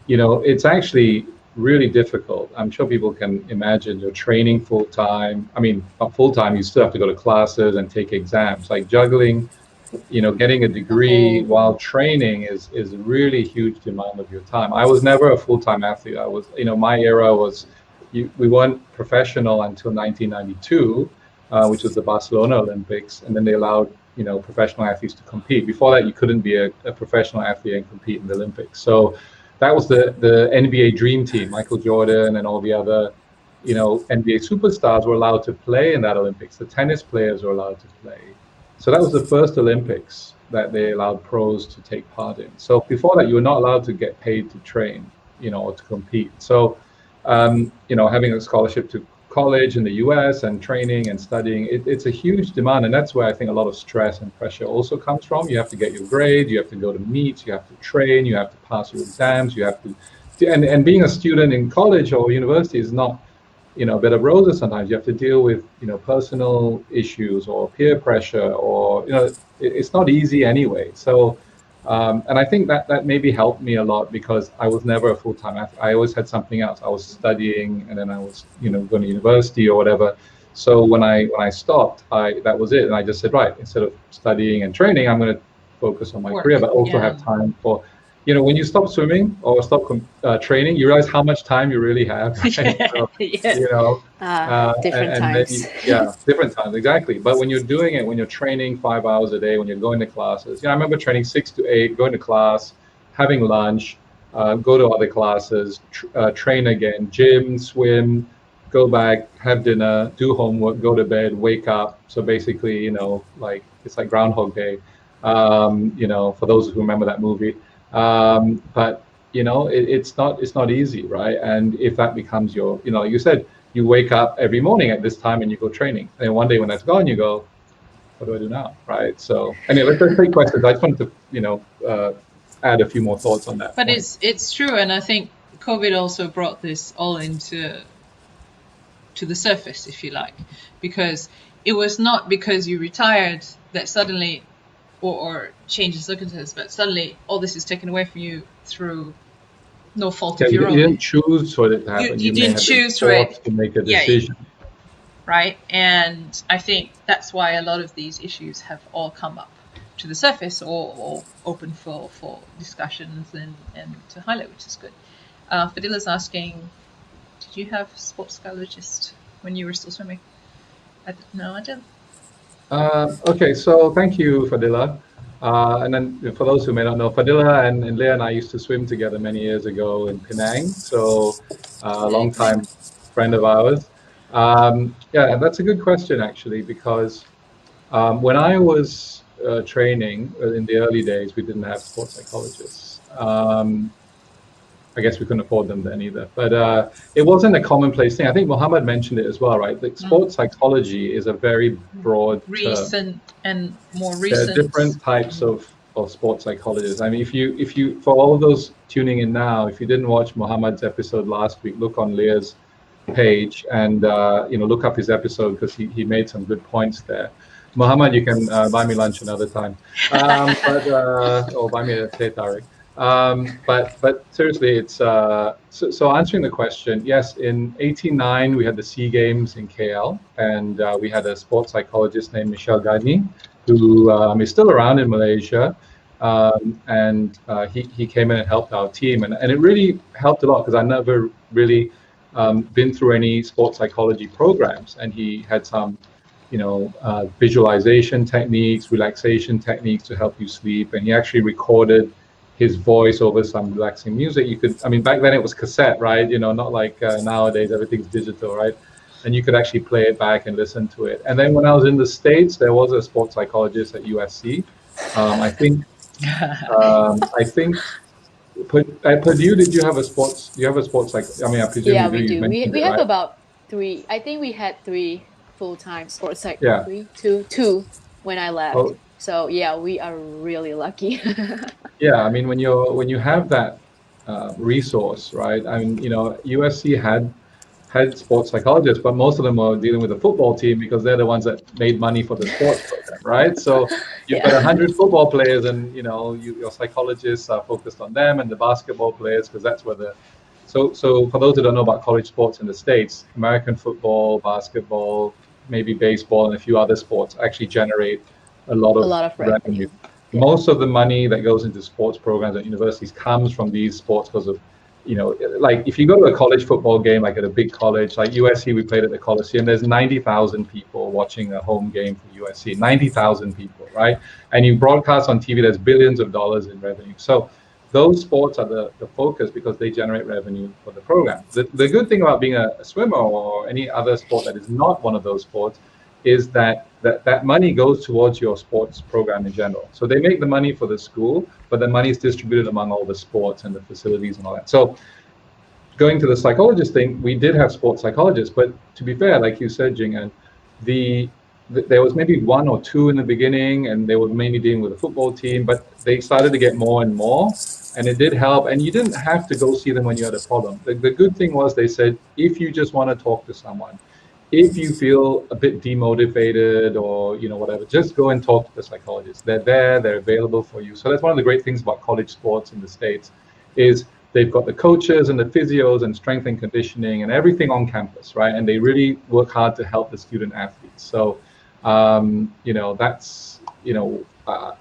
it's actually really difficult. I'm sure people can imagine you're training full-time. I mean, not full-time, you still have to go to classes and take exams. Like juggling, getting a degree while training is a really huge demand of your time. I was never a full-time athlete. I was, my era was, we weren't professional until 1992, which was the Barcelona Olympics, and then they allowed, professional athletes to compete. Before that, you couldn't be a professional athlete and compete in the Olympics. So that was the NBA dream team. Michael Jordan and all the other, NBA superstars were allowed to play in that Olympics. The tennis players were allowed to play. So that was the first Olympics that they allowed pros to take part in. So before that, you were not allowed to get paid to train, or to compete. So, having a scholarship to college in the US and training and studying, it's a huge demand. And that's where I think a lot of stress and pressure also comes from. You have to get your grade, you have to go to meets, you have to train, you have to pass your exams, you have to, and being a student in college or university is not, a bed of roses. Sometimes you have to deal with, personal issues or peer pressure, or, it's not easy anyway. So, and I think that maybe helped me a lot because I was never a full-time athlete. I always had something else. I was studying, and then I was, going to university or whatever. So when I stopped, that was it. And I just said, right, instead of studying and training, I'm going to focus on my career, but also have time for, when you stop swimming or stop training, you realize how much time you really have. Right? So, different times. Different times, exactly. But when you're doing it, when you're training 5 hours a day, when you're going to classes, I remember training 6 to 8, going to class, having lunch, go to other classes, train again, gym, swim, go back, have dinner, do homework, go to bed, wake up. So basically, it's like Groundhog Day, for those who remember that movie. But it's not easy, right? And if that becomes your, like you said, you wake up every morning at this time and you go training, and one day when that's gone, you go, what do I do now, right? So anyway, let's take questions. I just wanted to add a few more thoughts on that. But it's true, and I think COVID also brought this all to the surface, if you like, because it was not because you retired that suddenly, or change in circumstances, but suddenly all this is taken away from you through no fault of your own. You didn't choose for it to happen. You didn't choose for it to make a decision. Right, and I think that's why a lot of these issues have all come up to the surface or open for discussions and to highlight, which is good. Fadila's asking, did you have sports psychologist when you were still swimming? No, I didn't. Okay, so thank you, Fadila. And then for those who may not know, Fadila and Leah and I used to swim together many years ago in Penang. So a long time friend of ours. Yeah, that's a good question, actually, because when I was training in the early days, we didn't have sports psychologists. I guess we couldn't afford them then either. But it wasn't a commonplace thing. I think Mohammed mentioned it as well, right? The sports psychology is a very broad term. And more recent. There are different types of sports psychologists. I mean, if you for all of those tuning in now, if you didn't watch Mohammed's episode last week, look on Leah's page and look up his episode because he made some good points there. Muhammad, you can buy me lunch another time, or buy me a teh tarik. But seriously, it's so answering the question. Yes, in '89 we had the SEA Games in KL, and we had a sports psychologist named Michelle Gani, who is still around in Malaysia. And he came in and helped our team, and it really helped a lot because I never really been through any sports psychology programs, and he had some visualization techniques, relaxation techniques to help you sleep, and he actually recorded his voice over some relaxing music. Back then it was cassette, right? Not like nowadays everything's digital, right? And you could actually play it back and listen to it. And then when I was in the States, there was a sports psychologist at USC. I think at Purdue, did you have a sports? Do you have a sports I presume Yeah, you do. we do. We have right? about 3. I think we had 3 full-time sports psych. Yeah. 3, 2 when I left. Oh. So yeah, we are really lucky. Yeah, when you have that resource, right? USC had sports psychologists, but most of them were dealing with the football team because they're the ones that made money for the sports program, right? So you've got 100 football players, and your psychologists are focused on them, and the basketball players, because that's where so for those who don't know about college sports in the States, American football, basketball, maybe baseball, and a few other sports actually generate a lot of revenue. Yeah. Most of the money that goes into sports programs at universities comes from these sports because of, like if you go to a college football game, like at a big college, like USC, we played at the Coliseum, there's 90,000 people watching a home game for USC, 90,000 people, right? And you broadcast on TV, there's billions of dollars in revenue. So those sports are the focus because they generate revenue for the program. The good thing about being a swimmer or any other sport that is not one of those sports is that money goes towards your sports program in general. So they make the money for the school, but the money is distributed among all the sports and the facilities and all that. So going to the psychologist thing, we did have sports psychologists, but to be fair, like you said, Jing En, there was maybe 1 or 2 in the beginning, and they were mainly dealing with the football team, but they started to get more and more, and it did help. And you didn't have to go see them when you had a problem. The good thing was they said, if you just want to talk to someone, if you feel a bit demotivated or whatever, just go and talk to the psychologist. They're there, they're available for you. So that's one of the great things about college sports in the States is they've got the coaches and the physios and strength and conditioning and everything on campus, right? And they really work hard to help the student athletes. So that's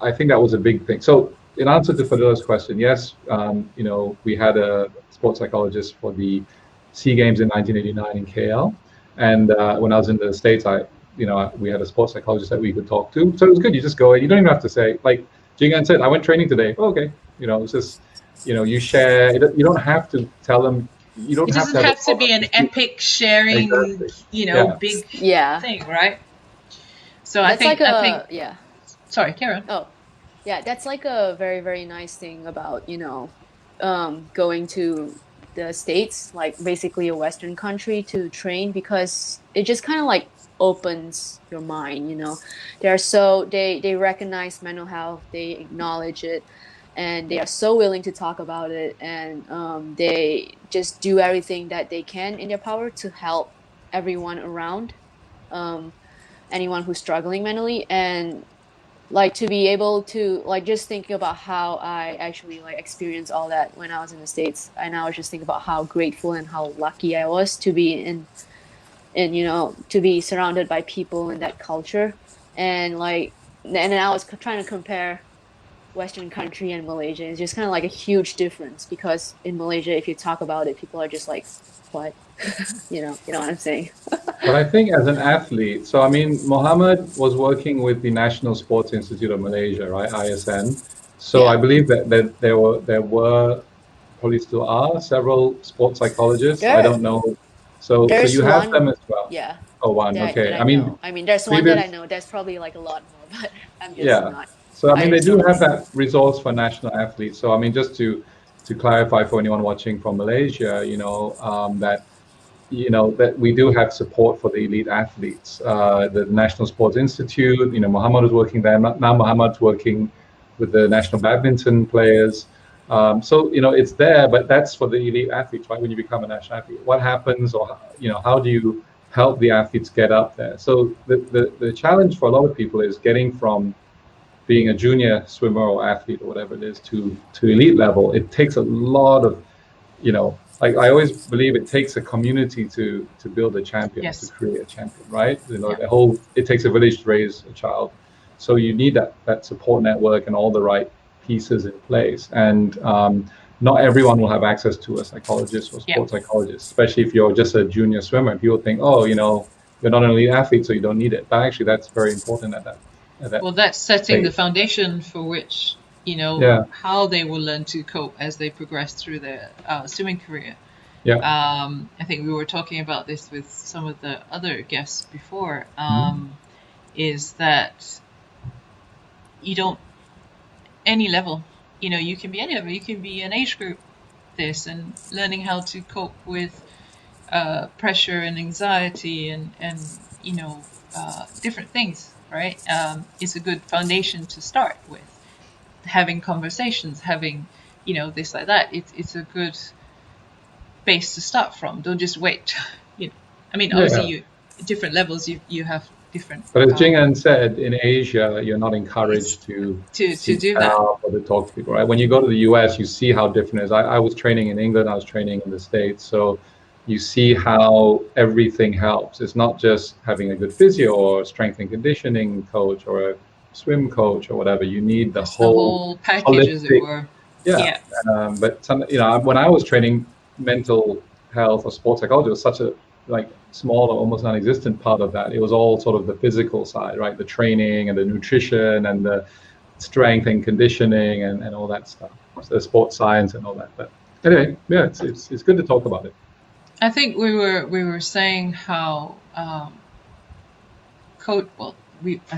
I think that was a big thing. So in answer to Fadila's question, yes, we had a sports psychologist for the SEA Games in 1989 in KL. And when I was in the States, we had a sports psychologist that we could talk to. So it was good. You just go in. You don't even have to say, like Jing En said, I went training today. Oh, okay. It's just, you share. You don't have to tell them. You don't have to. It doesn't have to be an epic sharing, big thing, right? So I think, yeah. Sorry, Karen. Oh, yeah. That's like a very, very nice thing about, going to the States, like basically a Western country, to train, because it just kind of like opens your mind. They recognize mental health, they acknowledge it, and they are so willing to talk about it, and they just do everything that they can in their power to help everyone around, anyone who's struggling mentally. And like to be able to just thinking about how I actually experienced all that when I was in the States, and I was just thinking about how grateful and how lucky I was to be to be surrounded by people in that culture, and then I was trying to compare Western country and Malaysia. It's just kind of like a huge difference, because in Malaysia, if you talk about it, people are just like, what? you know what I'm saying? But I think as an athlete, so Mohammed was working with the National Sports Institute of Malaysia, right, ISN. So I believe that there were probably still are several sports psychologists. I don't know. So you have them as well. Yeah. Oh, one. Okay. There's one that I know. There's probably a lot more, but I'm just not. So they do have that resource for national athletes. So just to clarify for anyone watching from Malaysia, that we do have support for the elite athletes. The National Sports Institute, Muhammad was working there. Now Muhammad's working with the national badminton players. So it's there, but that's for the elite athletes, right? When you become a national athlete, what happens, or how do you help the athletes get up there? So the challenge for a lot of people is getting from being a junior swimmer or athlete or whatever it is to elite level. It takes a lot of, like I always believe it takes a community to build a champion, Yes. to create a champion, right? It takes a village to raise a child. So you need that support network and all the right pieces in place. And not everyone will have access to a psychologist or sports psychologist, especially if you're just a junior swimmer. And people think, oh, you're not an elite athlete, so you don't need it. But actually, that's very important at that. Well, that's setting the foundation for which, how they will learn to cope as they progress through their swimming career. Yeah. I think we were talking about this with some of the other guests before, is that you don't, any level, you can be any level, you can be an age group this and learning how to cope with pressure and anxiety and different things, right? It's a good foundation to start with. Having conversations, having, this like that. It's a good base to start from. Don't just wait. Obviously, different levels, you have different. But as Jing En said, in Asia, you're not encouraged to do that or to talk to people, right? When you go to the US, you see how different it is. I was training in England, I was training in the States, so you see how everything helps. It's not just having a good physio or strength and conditioning coach or a swim coach or whatever. You need the whole package, as it were. Yeah. But when I was training, mental health or sports psychology was such a small or almost non-existent part of that. It was all sort of the physical side, right? The training and the nutrition and the strength and conditioning and all that stuff. So the sports science and all that. But anyway, it's good to talk about it. I think we were saying how I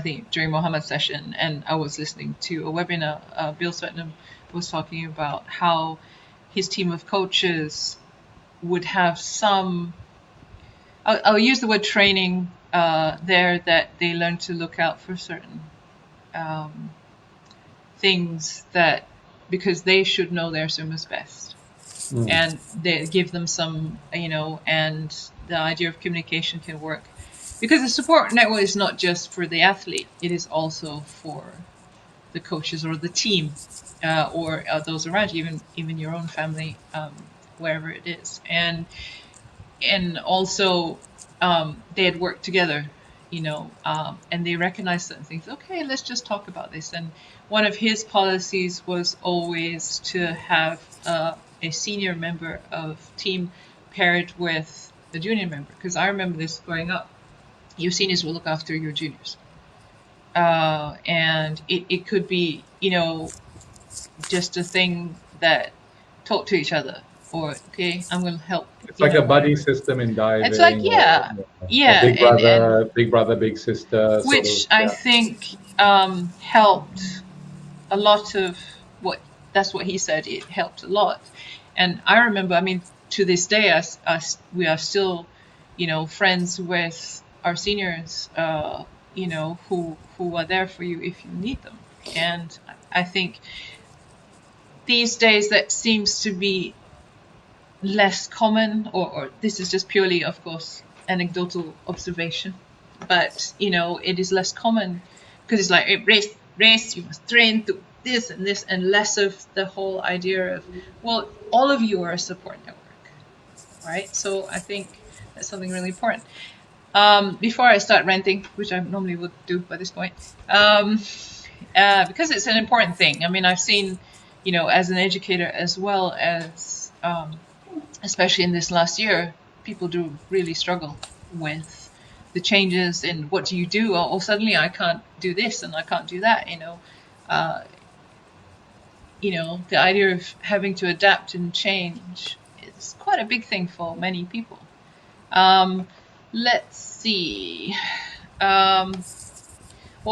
think during Mohammed's session, and I was listening to a webinar, Bill Swetnam was talking about how his team of coaches would have some, I'll use the word training there, that they learn to look out for certain things that, because they should know their swimmers best. And they give them some, and the idea of communication can work. Because the support network is not just for the athlete, it is also for the coaches or the team or those around you, even your own family, wherever it is. And also they had worked together, and they recognized certain things. Okay, let's just talk about this. And one of his policies was always to have a senior member of team paired with the junior member. Because I remember this growing up. Your seniors will look after your juniors. And it could be, just a thing that talk to each other. Or, okay, I'm going to help. It's like a buddy system in diving. It's like, big brother, big brother, big sister. Which I think helped a lot of that's what he said. It helped a lot. And I remember, to this day, we are still, friends with our seniors, who are there for you if you need them. And I think these days that seems to be less common, or this is just purely, of course, anecdotal observation, but it is less common because it's like, hey, race, you must train to this and this, and less of the whole idea of, well, all of you are a support network, right? So I think that's something really important. Before I start ranting, which I normally would do by this point, because it's an important thing. I've seen, as an educator as well as especially in this last year, people do really struggle with the changes in what do you do, or suddenly I can't do this and I can't do that. The idea of having to adapt and change is quite a big thing for many people. Let's see. Well,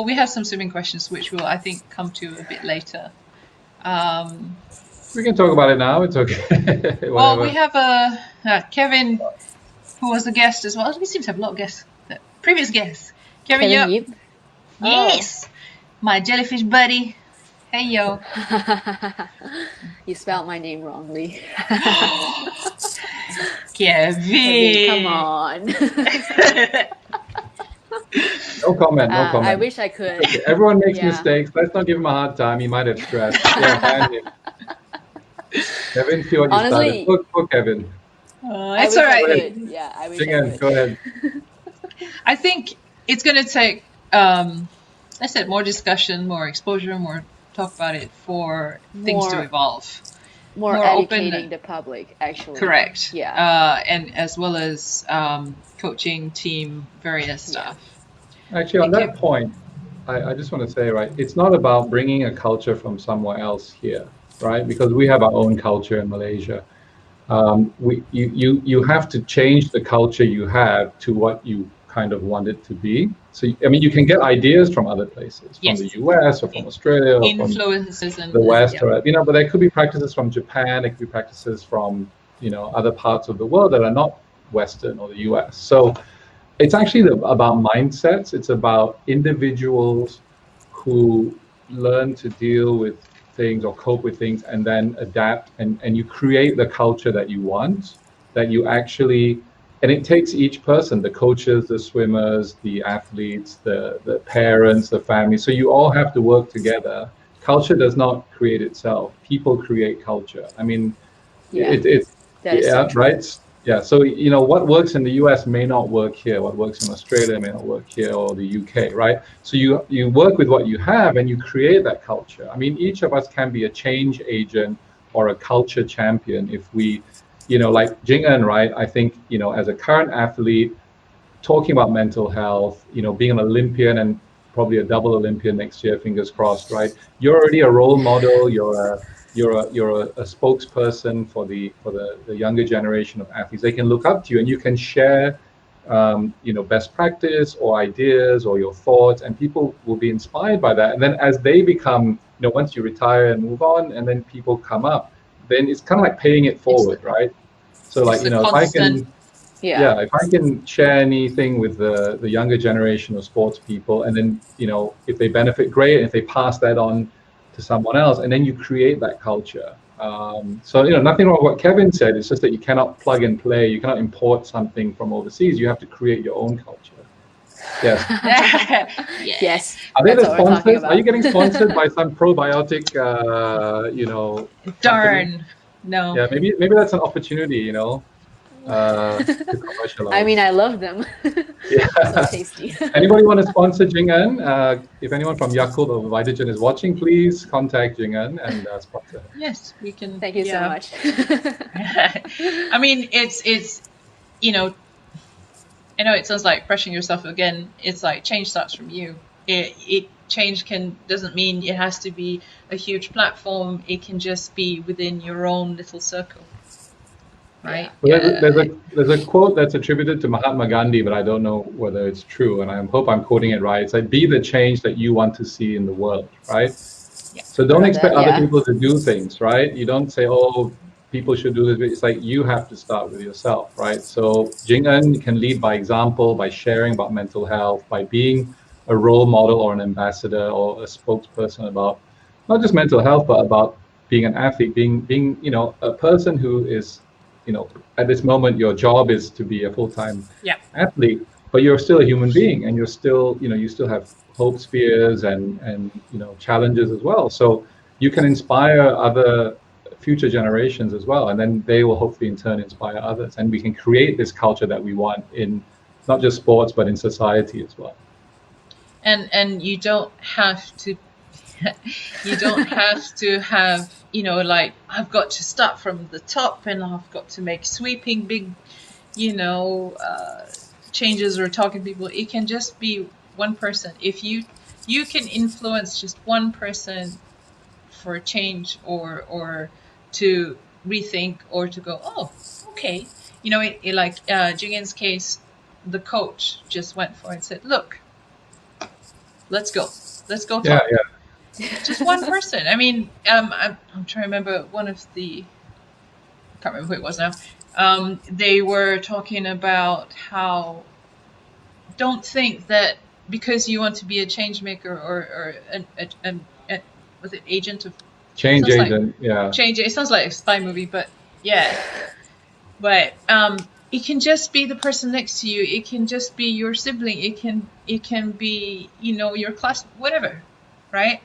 we have some swimming questions, which we'll, I think, come to a bit later. We can talk about it now. It's okay. Well, we have Kevin, who was a guest as well. We seem to have a lot of guests. Previous guests. Kevin Yip. Yes. My jellyfish buddy. Hey, yo. You spelled my name wrongly. Kevin, come on. No comment. No comment. I wish I could. Okay, everyone makes Yeah. mistakes. Let's not give him a hard time. He might have stressed. Yeah, ban him. Kevin, see what you started. Honestly, Poor Kevin. I it's wish all I right. could. Yeah, I wish Jing I En, could. go ahead. I think it's going to take, I said, more discussion, more exposure, more talk about it for things to More evolve. more More open. educating the public, actually. Correct. Yeah. And as well as coaching, team, various stuff. Actually, on Thank that point, I just want to say, right, it's not about bringing a culture from somewhere else here, right? Because we have our own culture in Malaysia. You have to change the culture you have to what you kind of want it to be. So, I mean, you can get ideas from other places, from the Yes. US or from Australia or from Influences and the West, yeah. or but there could be practices from Japan. There could be practices from other parts of the world that are not Western or the US. So it's actually about mindsets. It's about individuals who learn to deal with things or cope with things and then adapt, and you create the culture that you want, that you actually, and it takes each person, the coaches, the swimmers, the athletes, the parents, the family. So you all have to work together. Culture does not create itself. People create culture. I mean, Yeah. it's That is so true. right. Yeah, so what works in the US may not work here. What works in Australia may not work here, or the UK, right? So you work with what you have and you create that culture. I mean, each of us can be a change agent or a culture champion if we, like Jing En, right? I think, as a current athlete, talking about mental health, being an Olympian and probably a double Olympian next year, fingers crossed, right? You're already a role model. You're a spokesperson for the younger generation of athletes. They can look up to you, and you can share, best practice or ideas or your thoughts, and people will be inspired by that. And then as they become, once you retire and move on, and then people come up, then it's kind of like paying it forward, right? So like, if I can. Yeah, if I can share anything with the younger generation of sports people, and then if they benefit, great. If they pass that on to someone else, and then you create that culture. So nothing wrong with what Kevin said. It's just that you cannot plug and play. You cannot import something from overseas. You have to create your own culture. Yes. Yes. Are they That's the what we're talking sponsors? about. Are you getting sponsored by some probiotic? Darn. Company? No. Yeah, maybe that's an opportunity. To commercialize. I mean, I love them. Yeah. So tasty. Anybody want to sponsor Jing En? If anyone from Yakult or Vitagen is watching, please contact Jing En and sponsor her. Yes, we can. Thank you so much. I mean, it's I know it sounds like pressuring yourself again. It's like change starts from you. Change doesn't mean it has to be a huge platform. It can just be within your own little circle. Right. Well, there's a quote that's attributed to Mahatma Gandhi, but I don't know whether it's true, and I hope I'm quoting it right. It's like, be the change that you want to see in the world, right? Yeah. So don't expect other people to do things, right? You don't say, oh, people should do this. It's like you have to start with yourself, right? So Jing En can lead by example, by sharing about mental health, by being a role model or an ambassador or a spokesperson about not just mental health, but about being an athlete, being a person who is, at this moment, your job is to be a full-time athlete, but you're still a human being, and you're still, you still have hopes, fears, and challenges as well. So you can inspire other future generations as well, and then they will hopefully in turn inspire others, and we can create this culture that we want in not just sports, but in society as well. And you don't have to. You don't have to have, like, I've got to start from the top and I've got to make sweeping big, changes or talking to people. It can just be one person. If you can influence just one person for a change or to rethink or to go, oh, okay. Like Jing En's case, the coach just went for it and said, look, let's go talk. Yeah. Just one person. I mean, I'm trying to remember one of the, I can't remember who it was now. They were talking about how don't think that because you want to be a change maker or was it agent of Change Sounds like agent, yeah. Change. It sounds like a spy movie, but yeah. But it can just be the person next to you. It can just be your sibling. It can be, you know, your class, whatever, right?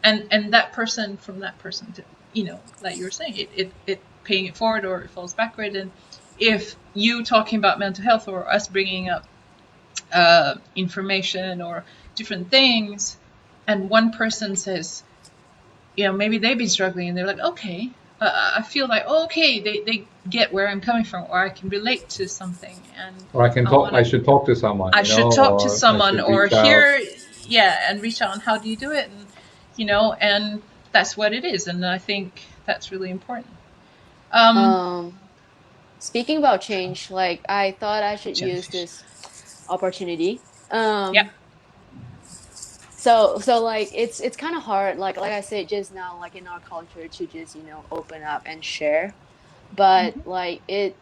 And that person from that person to, you know, like you were saying, it paying it forward or it falls backward. And if you talking about mental health or us bringing up information or different things, and one person says, you know, maybe they've been struggling, and they're like, okay, I feel like, oh, okay, they get where I'm coming from, or I can relate to something, and Or I can talk. I should talk to someone. I should talk to someone, or hear. Yeah, and reach out on how do you do it, and you know, and that's what it is, and I think that's really important. Speaking about change, like I thought I should use this opportunity. Yeah. So like it's kind of hard, like I said just now, like in our culture to just, you know, open up and share, but like it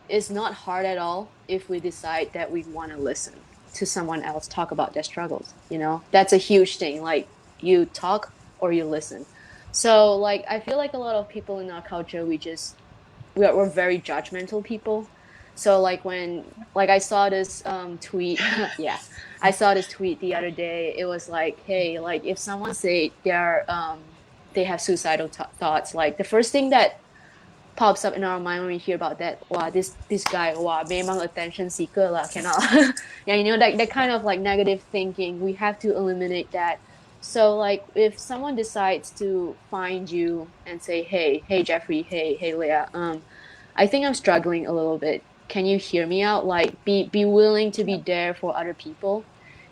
is not hard at all if we decide that we want to listen to someone else talk about their struggles. You know, that's a huge thing. Like you talk or you listen. So like I feel like a lot of people in our culture, we're very judgmental people. So like when like I saw this tweet, yeah, I saw this tweet the other day. It was like, hey, like if someone say they have suicidal thoughts, like the first thing that pops up in our mind when we hear about that, wow, this guy, wow, memang attention seeker lah, cannot. Yeah, you know, that kind of like negative thinking, we have to eliminate that. So like if someone decides to find you and say, hey Jeffrey, hey Leah, I think I'm struggling a little bit, can you hear me out? Like be willing to be there for other people,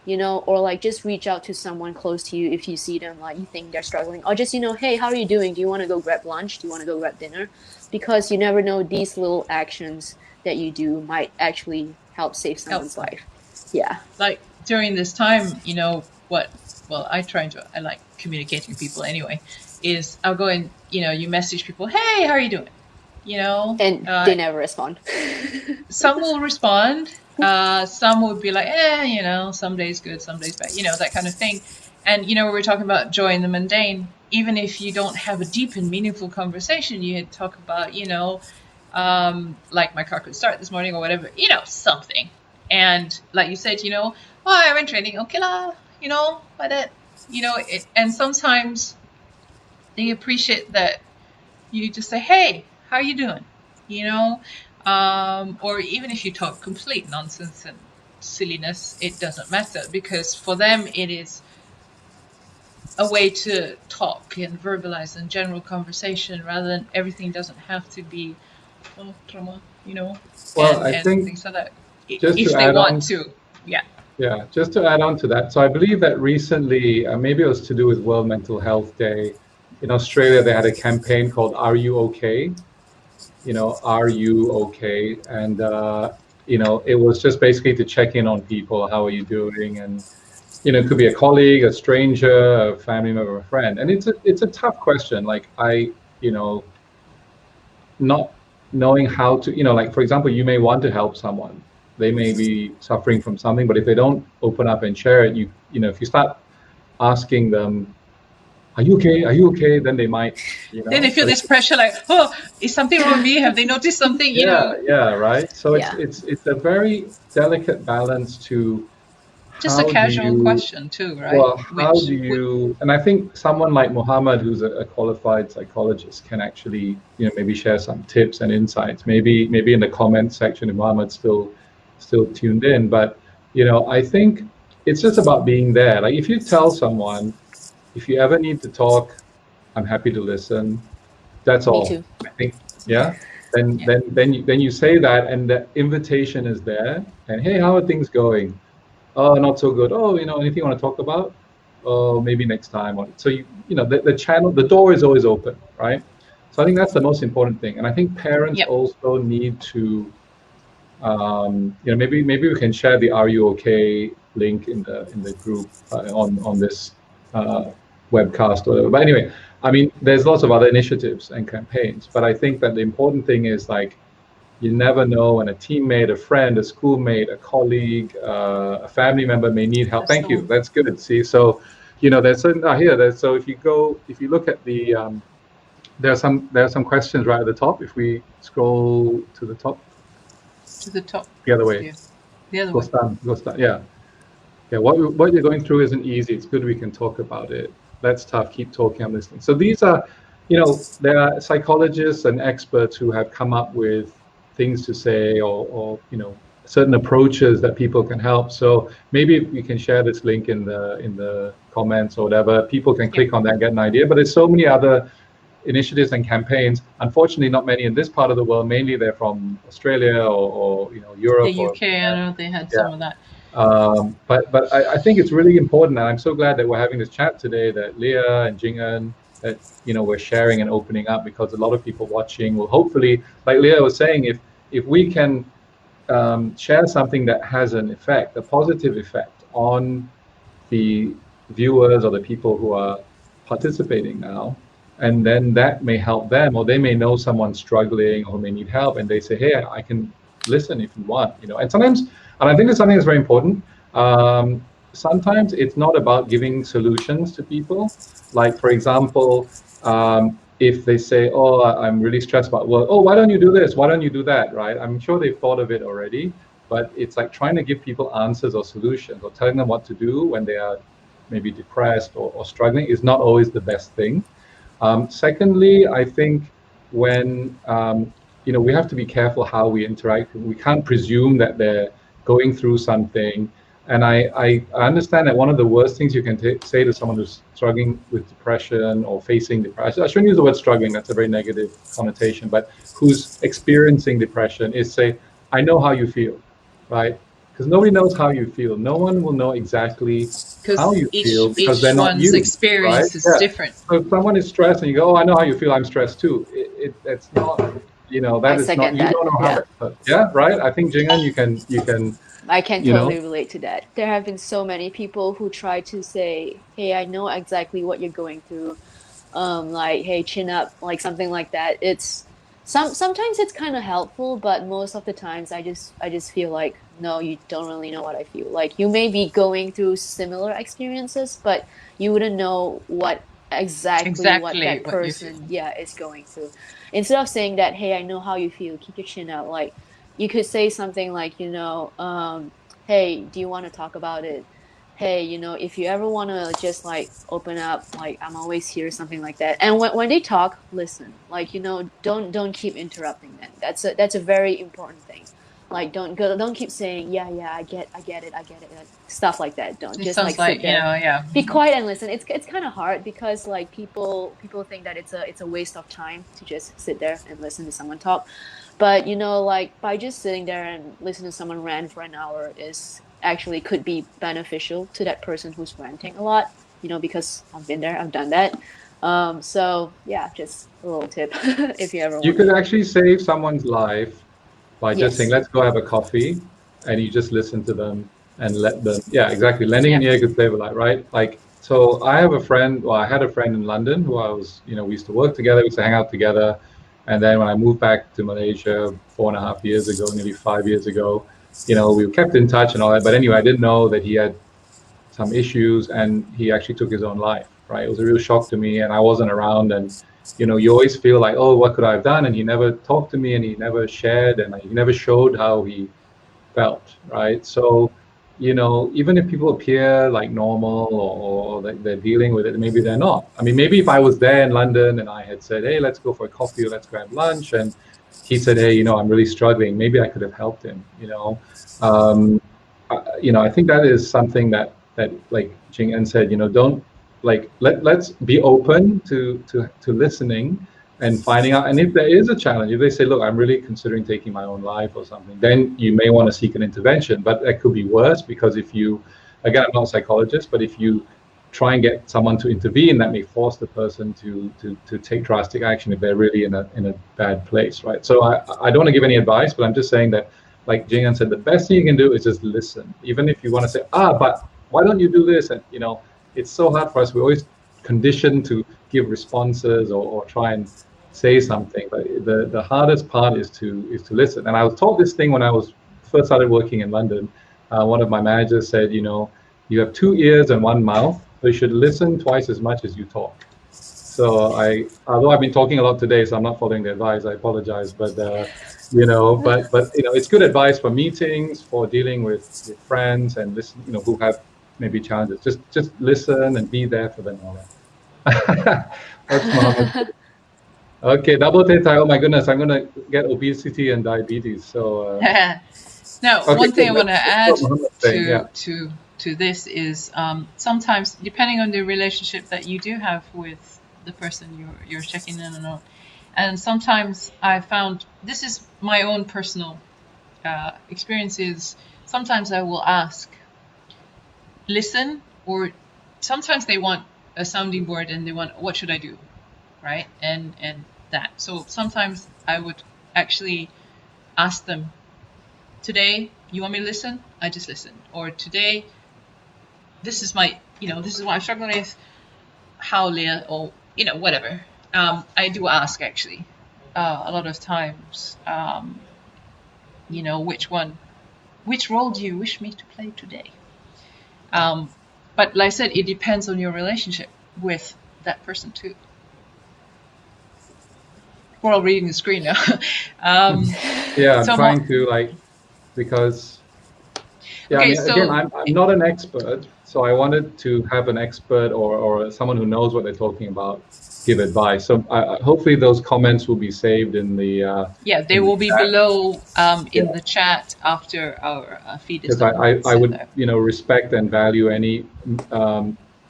you know, or like just reach out to someone close to you if you see them, like you think they're struggling, or just, you know, hey, how are you doing? Do you want to go grab lunch? Do you want to go grab dinner? Because you never know, these little actions that you do might actually help save someone's life. Yeah. Like during this time, you know, I like communicating with people anyway, is I'll go and, you know, you message people, hey, how are you doing? You know, and they never respond. Some will respond. Some will be like, you know, some days good, some days bad, you know, that kind of thing. And, you know, we were talking about joy in the mundane. Even if you don't have a deep and meaningful conversation, you talk about, you know, like my car could start this morning or whatever, you know, something. And like you said, you know, oh, I went training, okay lah, you know, but it, you know, and sometimes they appreciate that you just say, hey, how are you doing? You know, or even if you talk complete nonsense and silliness, it doesn't matter, because for them it is a way to talk and verbalize in general conversation, rather than everything doesn't have to be trauma, you know. Well, and I think things like that. Just if to they add want on, to, yeah. Yeah, just to add on to that. So I believe that recently, maybe it was to do with World Mental Health Day, in Australia, they had a campaign called Are You Okay? You know, Are You Okay? And, you know, it was just basically to check in on people. How are you doing? And, you know, it could be a colleague, a stranger, a family member, a friend. And it's a tough question. Like you know, not knowing how to, you know, like, for example, you may want to help someone. They may be suffering from something, but if they don't open up and share it, you know, if you start asking them, are you okay? Are you okay? Then they might, you know. Then they feel this pressure, like, oh, is something wrong with me? Have they noticed something? You know. Yeah, right. So it's a very delicate balance to. Just a casual question too, right? Well, how do you? And I think someone like Muhammad, who's a qualified psychologist, can actually, you know, maybe share some tips and insights. Maybe in the comment section, if Muhammad's still tuned in. But you know, I think it's just about being there. Like if you tell someone, if you ever need to talk, I'm happy to listen. That's all. Me too. I think, yeah. Then you say that, and the invitation is there. And hey, how are things going? Oh, not so good. Oh, you know, anything you want to talk about? Oh, maybe next time. So you know, the channel, the door is always open, right? So I think that's the most important thing. And I think parents also need to, you know, maybe we can share the Are You Okay link in the group on this webcast or whatever. But anyway, I mean, there's lots of other initiatives and campaigns, but I think that the important thing is, like, you never know when a teammate, a friend, a schoolmate, a colleague, a family member may need help. Thank you. That's good. See, so you know, there's certain so if you look at the there are some questions right at the top. If we scroll to the top, the other way, the other way. Go start. Yeah. What you're going through isn't easy. It's good we can talk about it. That's tough. Keep talking. I'm listening. So these are, you know, there are psychologists and experts who have come up with things to say, or you know, certain approaches that people can help. So maybe we can share this link in the comments or whatever. People can click on that and get an idea. But there's so many other initiatives and campaigns. Unfortunately, not many in this part of the world. Mainly they're from Australia or you know, Europe. The UK, I know they had some of that. But I think it's really important, and I'm so glad that we're having this chat today, that Leah and Jing En, that, you know, we're sharing and opening up, because a lot of people watching will hopefully, like Leah was saying, if we can share something that has an effect, a positive effect on the viewers or the people who are participating now, and then that may help them, or they may know someone struggling or may need help, and they say, hey, I can listen if you want, you know. And sometimes, and I think it's something that's very important, sometimes it's not about giving solutions to people. Like, for example, if they say, oh, I'm really stressed about work, oh, why don't you do this? Why don't you do that, right? I'm sure they've thought of it already, but it's like trying to give people answers or solutions, or telling them what to do when they are maybe depressed or struggling is not always the best thing. Secondly, I think when, you know, we have to be careful how we interact. We can't presume that they're going through something. And I understand that one of the worst things you can say to someone who's struggling with depression or facing depression, I shouldn't use the word struggling, that's a very negative connotation, but who's experiencing depression, is say, I know how you feel, right? Because nobody knows how you feel. No one will know exactly how you feel, because they're not you. Each one's experience is different. So if someone is stressed and you go, oh, I know how you feel, I'm stressed too. It's not, you know, that is not, you don't know how. Yeah, right? I think, Jing En, you can I can totally relate to that. There have been so many people who try to say, hey, I know exactly what you're going through. Like, hey, chin up, like something like that. It's sometimes it's kind of helpful, but most of the times I just feel like, no, you don't really know what I feel. Like, you may be going through similar experiences, but you wouldn't know what exactly what that person is going through. Instead of saying that, hey, I know how you feel, keep your chin up, like, you could say something like, you know, hey, do you want to talk about it? Hey, you know, if you ever want to just like open up, like, I'm always here, something like that. And when they talk, listen. Like, you know, don't keep interrupting them. That's a very important thing. Like, don't keep saying, yeah, I get it, like, stuff like that. Don't it just sounds like you know, be quiet and listen. It's kind of hard, because like people think that it's a waste of time to just sit there and listen to someone talk. But, you know, like, by just sitting there and listening to someone rant for an hour is actually could be beneficial to that person who's ranting a lot, you know, because I've been there, I've done that. So yeah, just a little tip if you ever want. You could actually save someone's life by just saying, let's go have a coffee, and you just listen to them and let them, exactly. Lending an ear could save a life, right? Like, so I have a friend, I had a friend in London who we used to work together, we used to hang out together. And then when I moved back to Malaysia 4.5 years ago, nearly 5 years ago, you know, we kept in touch and all that. But anyway, I didn't know that he had some issues, and he actually took his own life, right? It was a real shock to me, and I wasn't around. And, you know, you always feel like, oh, what could I have done? And he never talked to me, and he never shared, and he never showed how he felt, right? So, you know, even if people appear like normal or that they're dealing with it, maybe they're not. I mean, maybe if I was there in London and I had said, hey, let's go for a coffee or let's grab lunch, and he said, hey, you know, I'm really struggling, maybe I could have helped him, you know. I think that is something that like Jing En said, you know, don't, like, let's be open to listening and finding out. And if there is a challenge, if they say, look, I'm really considering taking my own life or something, then you may want to seek an intervention. But that could be worse, because if you, again, I'm not a psychologist, but if you try and get someone to intervene, that may force the person to take drastic action if they're really in a bad place, right? So I don't want to give any advice, but I'm just saying that, like Jing En said, the best thing you can do is just listen. Even if you want to say, but why don't you do this? And, you know, it's so hard for us. We're always conditioned to give responses or try and say something, but the hardest part is to listen. And I was taught this thing when I was first started working in London. One of my managers said, you know, you have 2 ears and 1 mouth, So you should listen twice as much as you talk. So although I've been talking a lot today, so I'm not following the advice. I apologize, but it's good advice for meetings, for dealing with friends, and listen, who have maybe challenges. Just listen and be there for them. All right. That's Mohammed. Okay, double tetai. Oh my goodness, I'm gonna get obesity and diabetes. So now, okay, one thing I want to add yeah. to this is sometimes, depending on the relationship that you do have with the person you're checking in on, and sometimes I found, this is my own personal experiences. Sometimes I will ask, listen, or sometimes they want a sounding board and they want, what should I do, right? And that. So sometimes I would actually ask them, today, you want me to listen? I just listen. Or today, this is my, this is what I'm struggling with. How, Leah? Or, whatever. I do ask, actually, a lot of times, which role do you wish me to play today? But like I said, it depends on your relationship with that person too. We're all reading the screen now. Yeah, I'm trying to because again, I'm not an expert, so I wanted to have an expert or someone who knows what they're talking about give advice. So hopefully those comments will be saved in the they will be below in the chat after our feed is done. Because I would respect and value any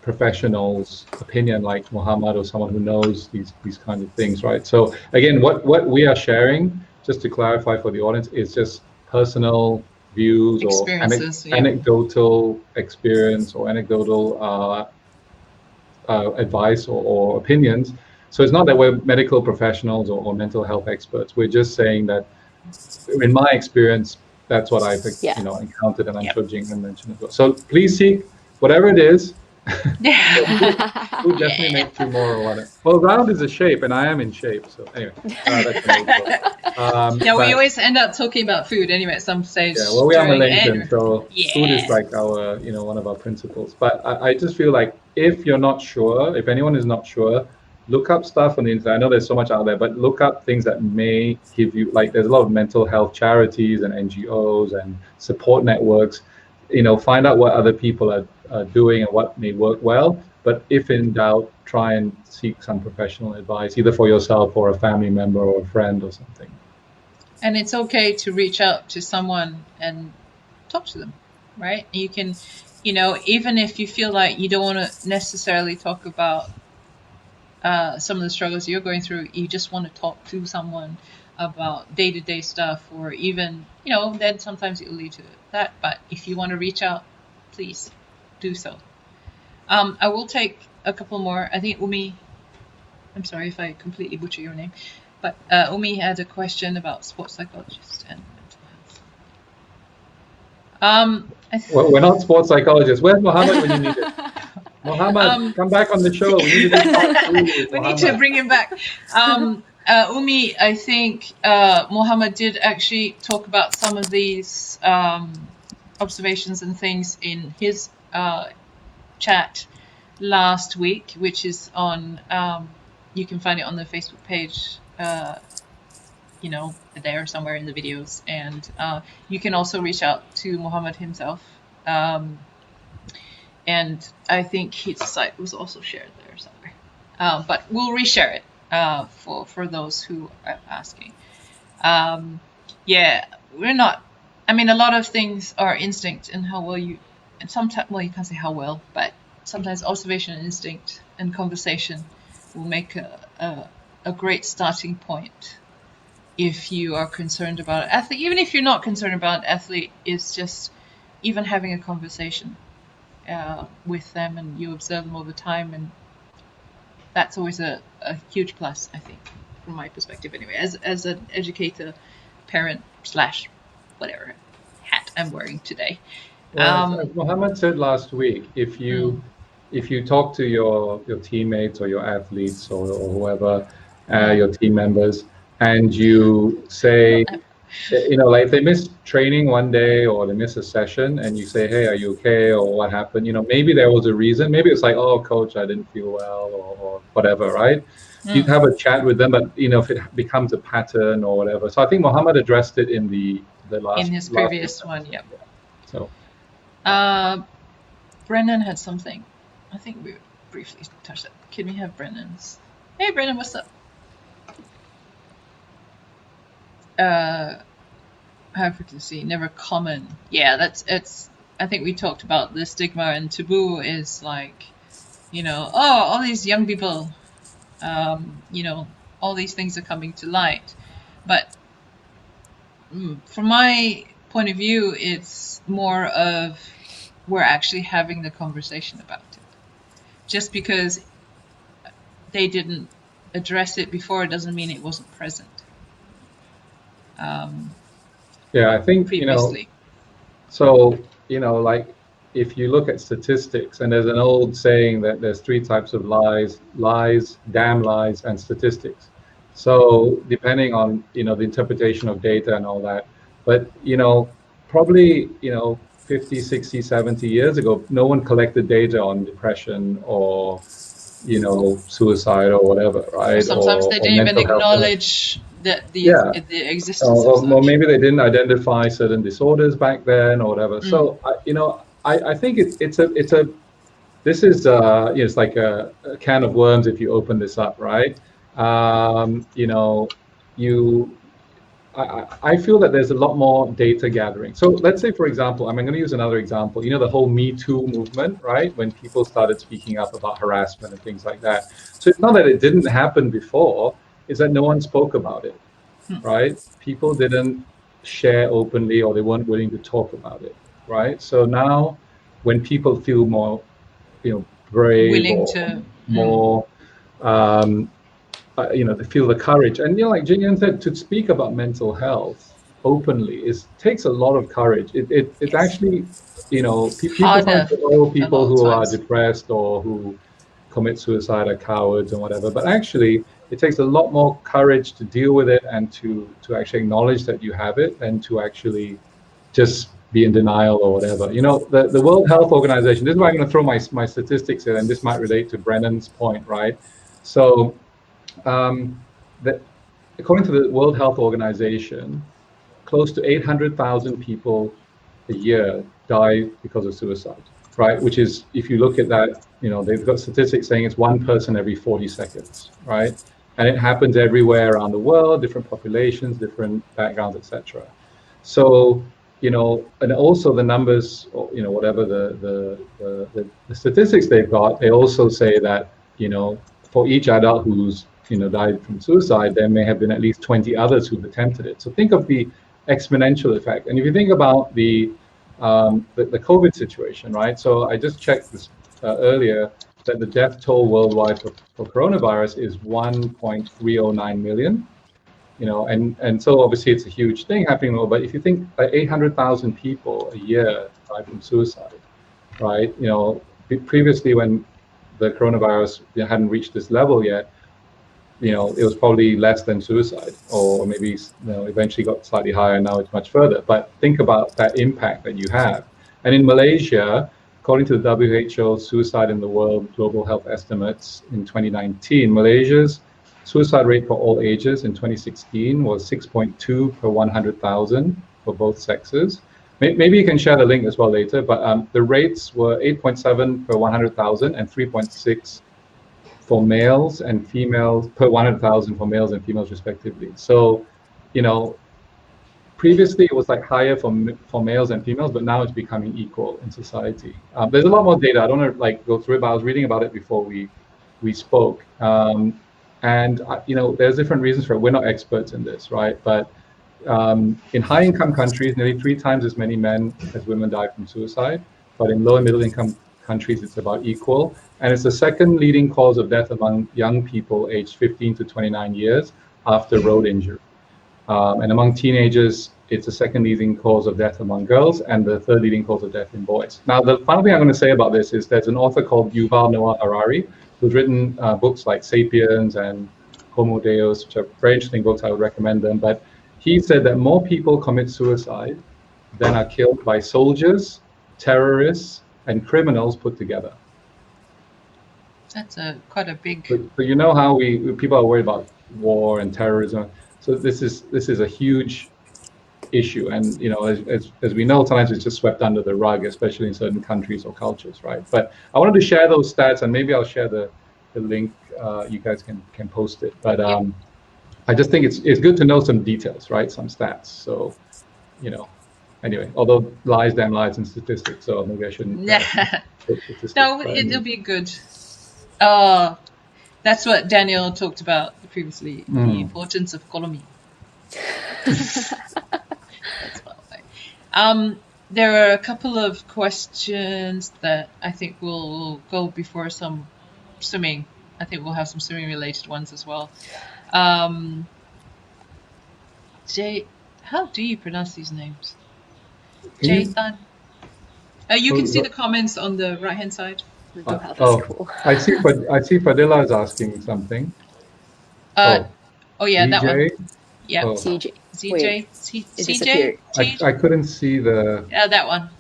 professional's opinion like Mohammed or someone who knows these kinds of things, right? So again, what we are sharing, just to clarify for the audience, is just personal views or anecdotal experience or anecdotal advice or opinions. So it's not that we're medical professionals or mental health experts. We're just saying that, in my experience, that's what I've encountered, and I'm sure Jing En mentioned as well. So please seek whatever it is. Food definitely make you more or whatever. Well, round is a shape, and I am in shape. So anyway, we always end up talking about food anyway at some stage. Yeah, well, we are Malaysian, so food is like our, one of our principles. But I just feel like if you're not sure, if anyone is not sure, look up stuff on the internet. I know there's so much out there, but look up things that may give you, there's a lot of mental health charities and NGOs and support networks. Find out what other people are doing and what may work well. But if in doubt, try and seek some professional advice, either for yourself or a family member or a friend or something. And it's okay to reach out to someone and talk to them, right? You can, even if you feel like you don't want to necessarily talk about some of the struggles you're going through, you just want to talk to someone about day-to-day stuff, or even, then sometimes it will lead to that. But if you want to reach out, please do so. I will take a couple more. I think Umi, I'm sorry if I completely butcher your name, but Umi had a question about sports psychologists and mental health. We're not sports psychologists. Where's Mohammed when you need it? Mohammed, come back on the show. We need to bring him back. Umi, I think Mohammed did actually talk about some of these observations and things in his chat last week, which is on, you can find it on the Facebook page, there somewhere in the videos. And you can also reach out to Mohammed himself. And I think his site was also shared there somewhere. But we'll reshare it for those who are asking. We're not, a lot of things are instinct and how well you, and sometimes, well, you can't say how well, but sometimes observation and instinct and conversation will make a great starting point if you are concerned about an athlete. Even if you're not concerned about an athlete, it's just even having a conversation with them, and you observe them all the time, and that's always a huge plus, I think, from my perspective anyway, as an educator, parent / whatever hat I'm wearing today. Well, as Mohammed said last week, if you talk to your teammates or your athletes or whoever, your team members, and you say, You know, like if they miss training one day or they miss a session and you say, hey, are you okay? Or what happened? You know, maybe there was a reason. Maybe it's like, oh, coach, I didn't feel well or whatever, right? You'd have a chat with them, but, you know, if it becomes a pattern or whatever. So I think Mohammed addressed it in the last. In his previous one, yeah. So. Brendan had something. I think we briefly touched that. Can we have Brendan's? Hey, Brendan, what's up? Advocacy, never common. Yeah, it's. I think we talked about the stigma and taboo is like, you know, oh, all these young people, you know, all these things are coming to light. But from my point of view, it's more of we're actually having the conversation about it. Just because they didn't address it before doesn't mean it wasn't present. Yeah, I think, previously. you know, so, you know, like if you look at statistics, and there's an old saying that there's 3 types of lies, damn lies, and statistics. So depending on, you know, the interpretation of data and all that, but, you know, probably, you know, 50, 60, 70 years ago, no one collected data on depression or, you know, suicide or whatever, right? Or sometimes they didn't even acknowledge that the existence of such. Or maybe they didn't identify certain disorders back then or whatever. So, you know, I think this is, you know, it's like a can of worms if you open this up, right? You know, I feel that there's a lot more data gathering. So let's say, for example, I'm going to use another example, you know, the whole Me Too movement, right? When people started speaking up about harassment and things like that. So it's not that it didn't happen before, it's that no one spoke about it, right? People didn't share openly or they weren't willing to talk about it, right? So now when people feel more, you know, brave, willing to more, you know, they feel the courage. And, you know, like Jing En said, to speak about mental health openly takes a lot of courage. It's actually, you know, people who are depressed or who commit suicide are cowards and whatever. But actually, it takes a lot more courage to deal with it and to actually acknowledge that you have it than to actually just be in denial or whatever. You know, the World Health Organization, this is why I'm going to throw my statistics in, and this might relate to Brennan's point, right? So, according to the World Health Organization, close to 800,000 people a year die because of suicide, right? Which is, if you look at that, you know, they've got statistics saying it's 1 person every 40 seconds, right? And it happens everywhere around the world, different populations, different backgrounds, etc. So, you know, and also the numbers, you know, whatever the statistics they've got, they also say that, you know, for each adult who's, you know, died from suicide, there may have been at least 20 others who've attempted it. So think of the exponential effect. And if you think about the COVID situation, right? So I just checked this earlier, that the death toll worldwide for coronavirus is 1.309 million. You know, and so obviously it's a huge thing happening. But if you think 800,000 people a year die from suicide, right? You know, previously when the coronavirus hadn't reached this level yet, you know, it was probably less than suicide, or maybe, you know, eventually got slightly higher. Now it's much further. But think about that impact that you have. And in Malaysia, according to the WHO Suicide in the World Global Health Estimates in 2019, Malaysia's suicide rate for all ages in 2016 was 6.2 per 100,000 for both sexes. Maybe you can share the link as well later, but the rates were 8.7 per 100,000 and 3.6 for males and females per 100,000 for males and females respectively. So, you know, previously it was like higher for males and females, but now it's becoming equal in society. There's a lot more data. I don't want to like go through it, but I was reading about it before we spoke. And you know, there's different reasons for it. We're not experts in this, right? But in high-income countries, nearly 3 times as many men as women die from suicide. But in low and middle-income countries, it's about equal. And it's the second leading cause of death among young people aged 15 to 29 years after road injury. And among teenagers, it's the second leading cause of death among girls and the third leading cause of death in boys. Now, the final thing I'm going to say about this is there's an author called Yuval Noah Harari who's written books like Sapiens and Homo Deus, which are very interesting books. I would recommend them. But he said that more people commit suicide than are killed by soldiers, terrorists, and criminals put together. That's quite a big. But you know how people are worried about war and terrorism. So this is a huge issue, and you know, as we know, sometimes it's just swept under the rug, especially in certain countries or cultures, right? But I wanted to share those stats, and maybe I'll share the link. You guys can post it. But I just think it's good to know some details, right? Some stats. So, you know, anyway, although lies damn lies and statistics, so maybe I shouldn't. No, it'll be good. That's what Daniel talked about previously, the importance of Kopi. There are a couple of questions that I think will go before some swimming. I think we'll have some swimming related ones as well. Jay, how do you pronounce these names? Jay-tan. You can see the comments on the right hand side. Cool. I see Fadila is asking something. Yeah, that one. Yeah. CJ. CJ. CJ. I couldn't see the. Yeah, that one.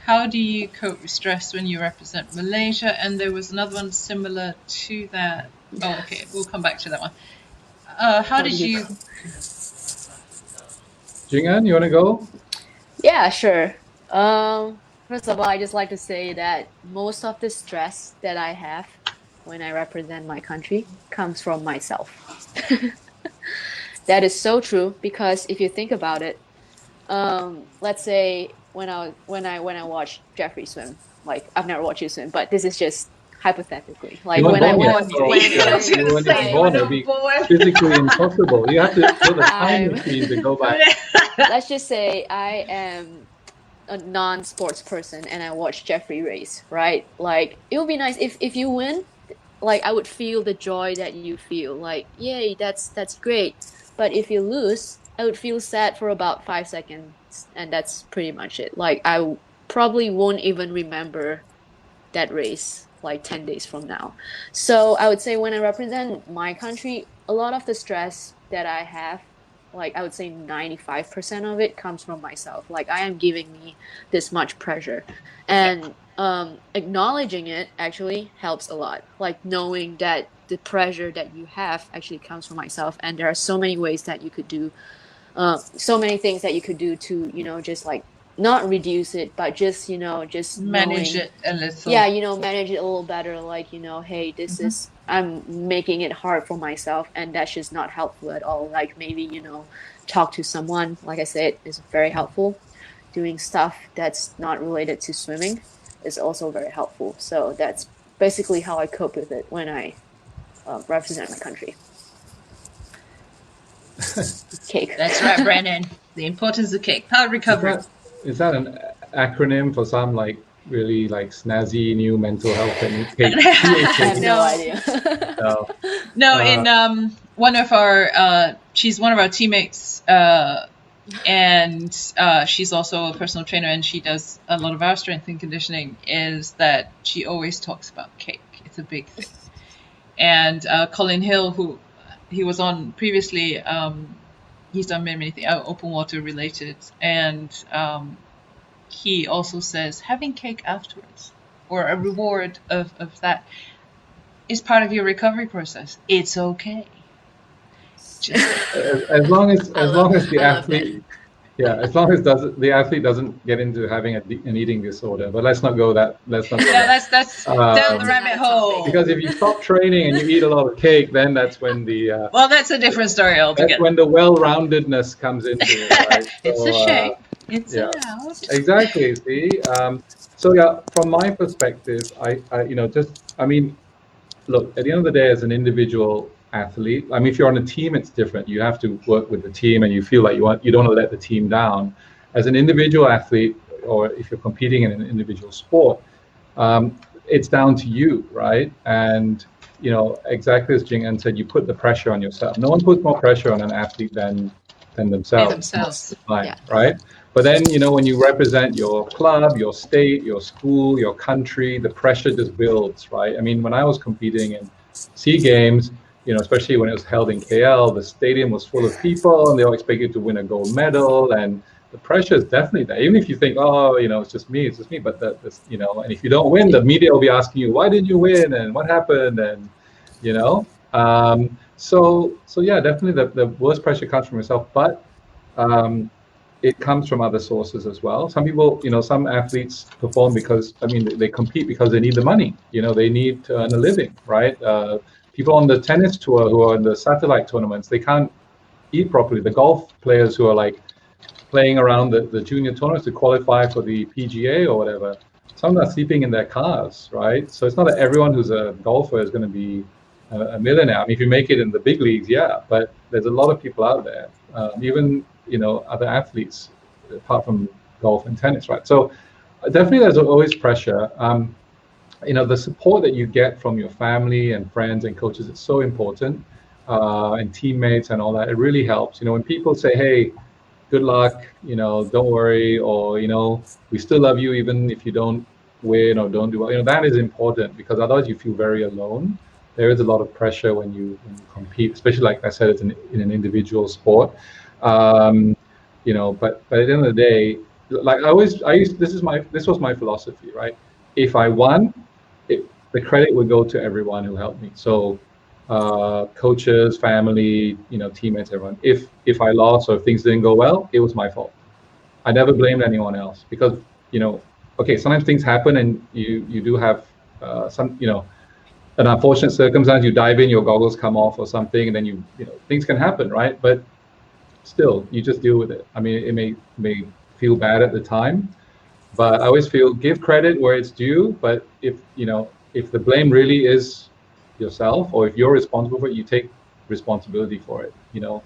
How do you cope with stress when you represent Malaysia? And there was another one similar to that. Oh, okay. We'll come back to that one. How did you? Jing En, you want to go? Yeah, sure. First of all, I just like to say that most of the stress that I have when I represent my country comes from myself. That is so true, because if you think about it, let's say when I watch Jeffrey swim, like I've never watched you swim, but this is just hypothetically, like when I watch, it'd be physically impossible. You have to put a time machine to go back. Let's just say I am a non-sports person and I watch Jeffrey race, right? Like it would be nice if you win, like I would feel the joy that you feel, like yay, that's great. But if you lose, I would feel sad for about 5 seconds, and that's pretty much it. Like I probably won't even remember that race like 10 days from now. So I would say when I represent my country, a lot of the stress that I have, like I would say 95% of it comes from myself. Like I am giving me this much pressure, and acknowledging it actually helps a lot. Like knowing that the pressure that you have actually comes from myself, and there are so many ways that you could do, so many things that you could do to, you know, just like not reduce it, but just, you know, just manage it a little. Yeah, you know, manage it a little better. Like, you know, hey, this is, I'm making it hard for myself, and that's just not helpful at all. Like maybe, you know, talk to someone, like I said, is very helpful. Doing stuff that's not related to swimming is also very helpful. So that's basically how I cope with it when I represent my country. Cake. That's right, Brandon. The importance of cake. Power recovery. Is that an acronym for some like really like snazzy new mental health technique? I have no idea. No, in one of our, she's one of our teammates, and she's also a personal trainer, and she does a lot of our strength and conditioning. Is that she always talks about cake? It's a big thing. And Colin Hill, who he was on previously, he's done many things, open water related, and he also says having cake afterwards or a reward of that is part of your recovery process. It's okay. As long as the athlete, as long as the athlete doesn't get into having an eating disorder. But let's not go that. Let's not. That's down the rabbit hole. Because if you stop training and you eat a lot of cake, then that's when the well, that's a different story altogether. That's when the well-roundedness comes into it. Right? It's so, a shame. It's allowed. Exactly. See. So yeah, from my perspective, I mean, look. At the end of the day, as an individual athlete, I mean, if you're on a team, it's different. You have to work with the team, and you feel like you don't want to let the team down. As an individual athlete, or if you're competing in an individual sport, it's down to you, right? And you know, exactly as Jing En said, you put the pressure on yourself. No one puts more pressure on an athlete than themselves. Right? But then, you know, when you represent your club, your state, your school, your country, the pressure just builds, right? I mean, when I was competing in SEA Games, especially when it was held in KL, the stadium was full of people and they all expect you to win a gold medal, and the pressure is definitely there. Even if you think, oh, it's just me, but and if you don't win, the media will be asking you, why didn't you win and what happened, and so yeah, definitely the worst pressure comes from yourself, but it comes from other sources as well. Some people, some athletes perform because, they compete because they need the money. They need to earn a living, right? People on the tennis tour who are in the satellite tournaments, they can't eat properly. The golf players who are like playing around the junior tournaments to qualify for the PGA or whatever, some are sleeping in their cars, right? So it's not that everyone who's a golfer is going to be a millionaire. If you make it in the big leagues, yeah, but there's a lot of people out there, even other athletes apart from golf and tennis, right? So definitely there's always pressure. The support that you get from your family and friends and coaches is so important, and teammates and all that. It really helps. When people say, hey, good luck, don't worry, or we still love you even if you don't win or don't do well, that is important, because otherwise you feel very alone. There is a lot of pressure when you compete, especially, like I said, it's in an individual sport. But at the end of the day, like this was my philosophy, right? If I won, the credit would go to everyone who helped me. So coaches, family, teammates, everyone. If I lost or if things didn't go well, it was my fault. I never blamed anyone else, because okay, sometimes things happen and you do have some an unfortunate circumstance. You dive in, your goggles come off or something, and then things can happen, right? But still, you just deal with it. It may feel bad at the time, but I always feel give credit where it's due. But if the blame really is yourself, or if you're responsible for it, you take responsibility for it. You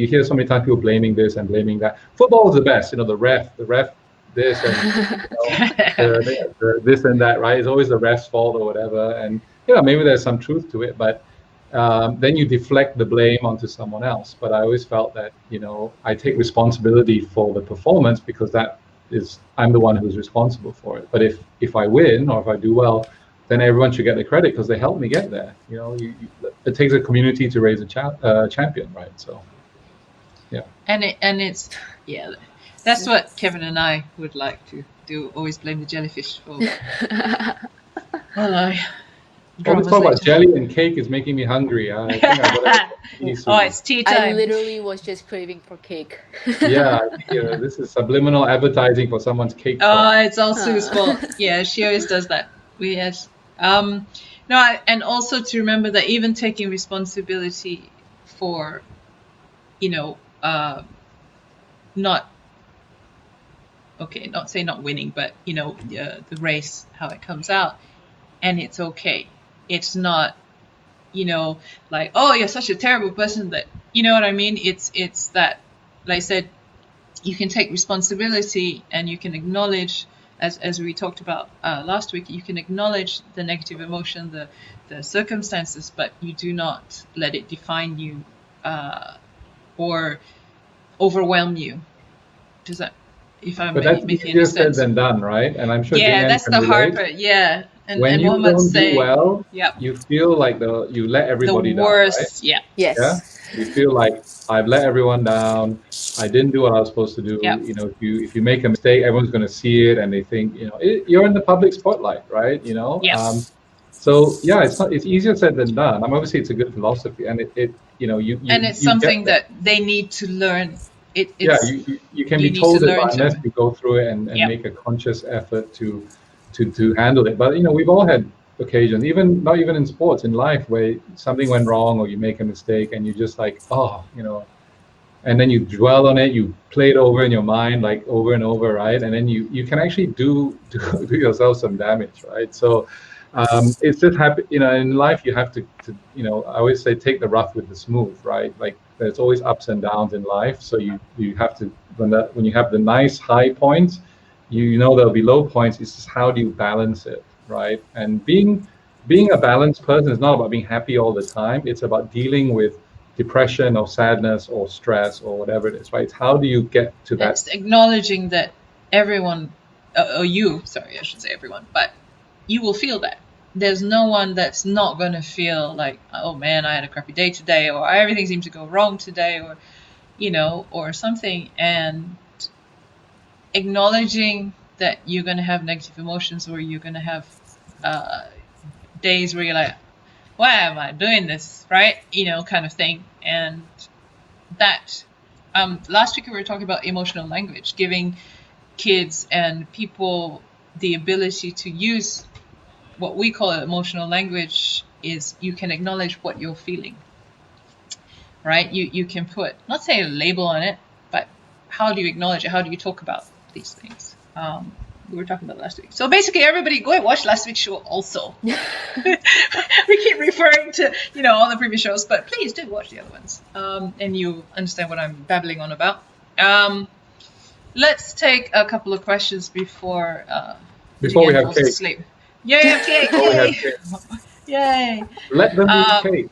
hear so many times people blaming this and blaming that. Football is the best. The ref this and this and that, right? It's always the ref's fault or whatever, and maybe there's some truth to it, but then you deflect the blame onto someone else. But I always felt that I take responsibility for the performance, because I'm the one who's responsible for it. But if I win or if I do well, then everyone should get the credit, because they helped me get there. It takes a community to raise a champion, right? So yeah. That's what Kevin and I would like to do. Always blame the jellyfish for. Let's talk about jelly and cake is making me hungry. I think I gotta eat soon. Oh, it's tea time. I literally was just craving for cake. Yeah, this is subliminal advertising for someone's cake. Oh, it's all Sue's fault. Yeah, she always does that. And also to remember that even taking responsibility for, not winning, but the race, how it comes out, and it's okay. It's not, like, oh, you're such a terrible person, that, you know what I mean? It's that, like I said, you can take responsibility and you can acknowledge, as we talked about last week, you can acknowledge the negative emotion, the circumstances, but you do not let it define you or overwhelm you. Does that, if I'm making any sense? Said than done, right? And I'm sure. Yeah, that's the hard part. Yeah. And when you don't do well, yep, you feel like you let everybody down. The worst, right? Yeah. Yes. Yeah? You feel like I've let everyone down. I didn't do what I was supposed to do. Yep. If you make a mistake, everyone's going to see it, and they think you're in the public spotlight, right? Yes. So yeah, it's easier said than done. Obviously it's a good philosophy, and it's something that they need to learn. You can be told it unless you go through it and make a conscious effort to handle it. But we've all had occasions, not even in sports, in life, where something went wrong or you make a mistake and you just like, and then you dwell on it, you play it over in your mind like over and over, right? And then you can actually do yourself some damage, right? So it's just in life you have to I always say take the rough with the smooth, right? Like there's always ups and downs in life, so you have to, when you have the nice high points, there'll be low points. It's just how do you balance it, right? And being a balanced person is not about being happy all the time. It's about dealing with depression or sadness or stress or whatever it is, right? It's how do you get to that? It's acknowledging that everyone, I should say everyone, but you will feel that. there's no one that's not going to feel like, oh man, I had a crappy day today, or everything seems to go wrong today, or or something. And acknowledging that you're going to have negative emotions, or you're going to have days where you're like, why am I doing this, right? Kind of thing. And that last week we were talking about emotional language, giving kids and people the ability to use what we call emotional language. Is you can acknowledge what you're feeling, right? You can put, not say a label on it, but how do you acknowledge it? How do you talk about these things? We were talking about last week. So basically, everybody go and watch last week's show also. We keep referring to all the previous shows, but please do watch the other ones, and you understand what I'm babbling on about. Let's take a couple of questions before we have cake. Asleep. Yay, have cake! Yay! Yay! Let them eat cake.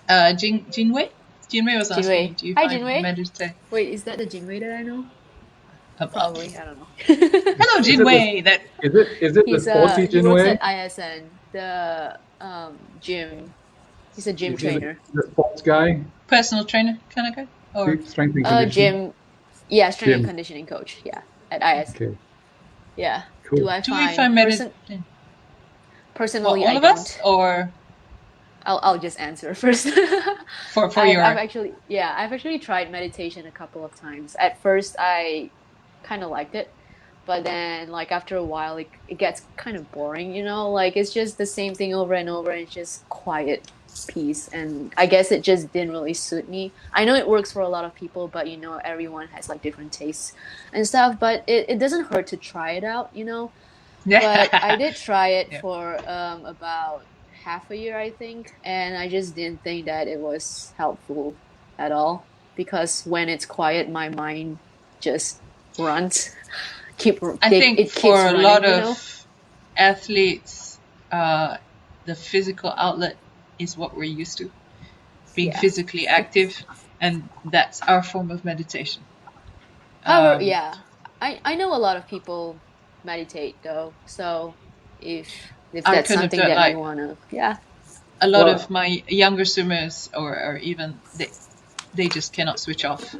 Jinwei? Jinwei was asking, do you Hi, find Jinwei. meditate? Wait, is that the Jinwei that I know? Probably, I don't know. Hello, Jinwei. Is it the sporty he works Jinwei? at ISN, the gym. He's a gym trainer. The sports guy? Personal trainer kind of guy? Or strength and conditioning? strength and conditioning coach, at ISN. Okay. Yeah. Cool. Do we find meditation? Personally, all I of don't. us, or I'll just answer first. I've actually tried meditation a couple of times. At first, I kind of liked it, but then like after a while, it gets kind of boring. Like it's just the same thing over and over, and it's just quiet peace. And I guess it just didn't really suit me. I know it works for a lot of people, but everyone has like different tastes and stuff. But it doesn't hurt to try it out. But I did try it for about half a year, I think, and I just didn't think that it was helpful at all, because when it's quiet, my mind just runs. I think for a lot of athletes, the physical outlet is what we're used to, being physically active, and that's our form of meditation. However, I know a lot of people meditate though, so if that's something that you want to, a lot of my younger swimmers or even they just cannot switch off.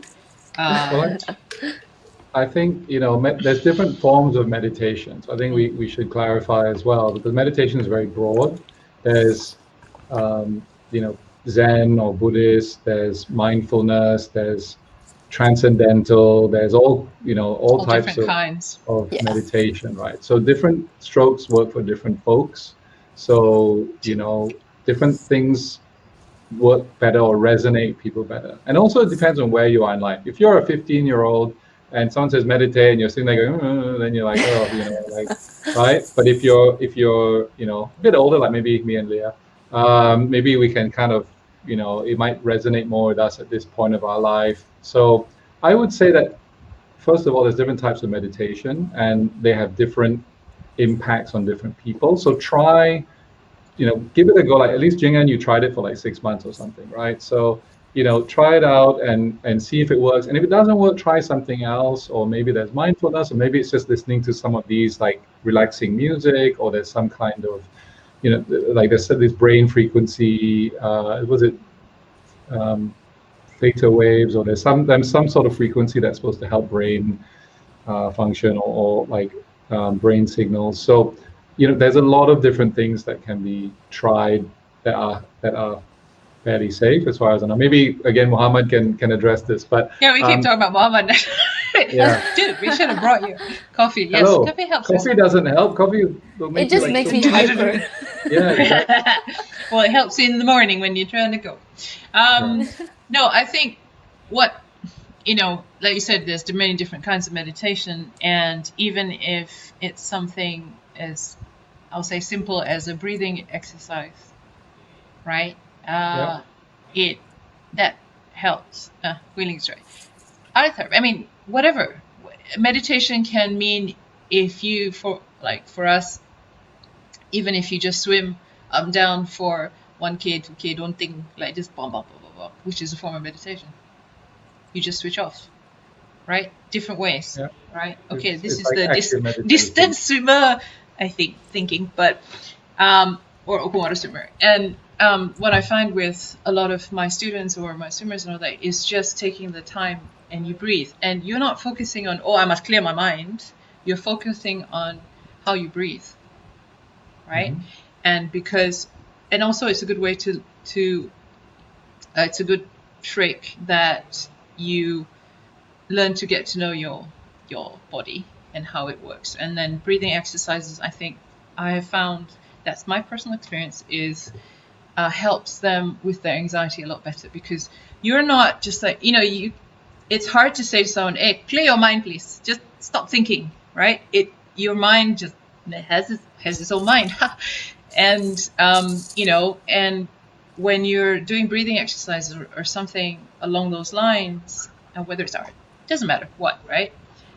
I think there's different forms of meditation, so I think we should clarify as well, because meditation is very broad. There's Zen or Buddhist, there's mindfulness, there's transcendental, there's all types of meditation, right? So different strokes work for different folks. So different things work better or resonate people better. And also it depends on where you are in life. If you're a 15-year-old and someone says meditate and you're sitting there going, then you're like, right? But if you're a bit older, like maybe me and Leah, maybe we can kind of it might resonate more with us at this point of our life. So I would say that, first of all, there's different types of meditation, and they have different impacts on different people. So try, give it a go. Like at least Jing En, you tried it for like 6 months or something, right? So, try it out and see if it works. And if it doesn't work, try something else. Or maybe there's mindfulness, or maybe it's just listening to some of these like relaxing music, or there's some kind of like they said, this brain frequency, theta waves, or there's some sort of frequency that's supposed to help brain function, or like brain signals. So there's a lot of different things that can be tried that are fairly safe, as far as I know. Maybe again Mohammed can address this, but we keep talking about Mohammed. Dude, we should have brought you coffee. Yes, hello. Coffee helps. Coffee doesn't help. Coffee will make it just makes me hyper. Yeah, exactly. Well, it helps in the morning when you're trying to go. No, I think what like you said, there's many different kinds of meditation, and even if it's something as, I'll say, simple as a breathing exercise, right? That helps. Wheeling straight. I mean, whatever. Meditation can mean, for us, even if you just swim up and down for 1K, 2K, don't think, like just blah, blah, blah, blah, blah, which is a form of meditation. You just switch off, right? Different ways, right? Okay, this is the distance swimmer I think, thinking, but or open water swimmer. And what I find with a lot of my students or my swimmers and all that is just taking the time and you breathe. And you're not focusing on, oh, I must clear my mind. You're focusing on how you breathe, right? Mhm. And also it's a good way to it's a good trick that you learn to get to know your body and how it works. And then breathing exercises, I think I have found, that's my personal experience, is helps them with their anxiety a lot better, because you're not just like, it's hard to say to someone, hey, clear your mind, please. Just stop thinking, right? Your mind just has its own mind. And, and when you're doing breathing exercises or something along those lines, whether it's art, doesn't matter what, right?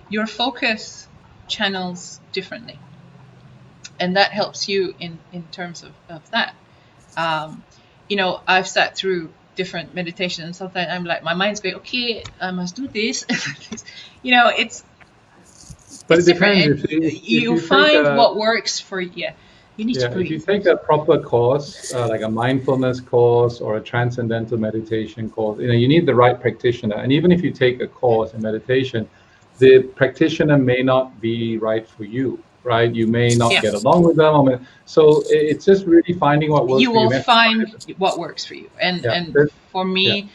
Your focus channels differently. And that helps you in terms of that. I've sat through different meditation, and sometimes I'm like, my mind's going, okay, I must do this. But it's it depends. different. If You find what works for you. You need to breathe. If you take a proper course, like a mindfulness course or a transcendental meditation course, you need the right practitioner. And even if you take a course in meditation, the practitioner may not be right for you, right? You may not get along with them. So it's just really finding what works for you. You will find what works for you. And for me,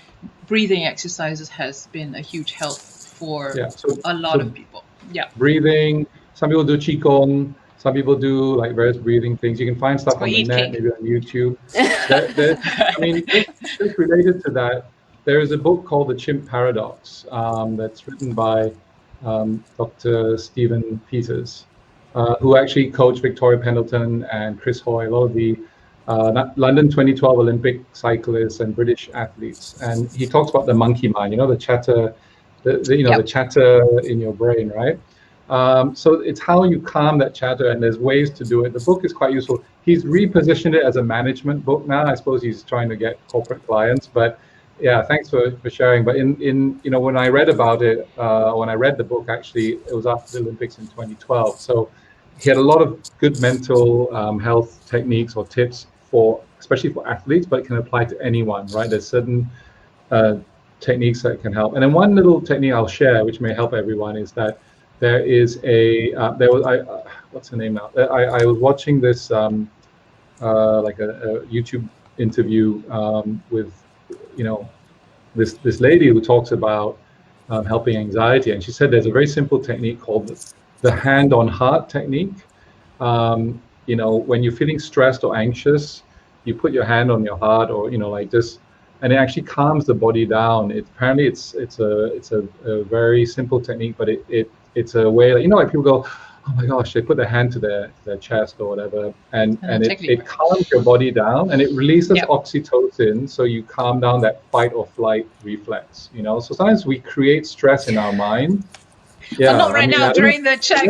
breathing exercises has been a huge help for a lot of people. Yeah. Breathing. Some people do Qigong. Some people do like various breathing things. You can find stuff on the net, maybe on YouTube. Just related to that, there is a book called The Chimp Paradox that's written by Dr. Stephen Peters, who actually coached Victoria Pendleton and Chris Hoy, a lot of the London 2012 Olympic cyclists and British athletes. And he talks about the monkey mind, the chatter, the chatter in your brain, right? So it's how you calm that chatter, and there's ways to do it. The book is quite useful. He's repositioned it as a management book now. I suppose he's trying to get corporate clients, but yeah, thanks for sharing. But when I read about it, when I read the book, actually, it was after the Olympics in 2012. So he had a lot of good mental health techniques or tips especially for athletes, but it can apply to anyone, right? There's certain techniques that can help. And then one little technique I'll share, which may help everyone, is that there is what's the name now? I was watching this like a YouTube interview with this lady who talks about helping anxiety, and she said there's a very simple technique called the hand on heart technique. When you're feeling stressed or anxious, you put your hand on your heart, or like this, and it actually calms the body down. Apparently it's a very simple technique, but it's a way, like people go, oh my gosh, they put their hand to their chest or whatever, and it calms your body down, and it releases oxytocin, so you calm down that fight or flight reflex. So sometimes we create stress in our mind. Yeah, not right now during the check.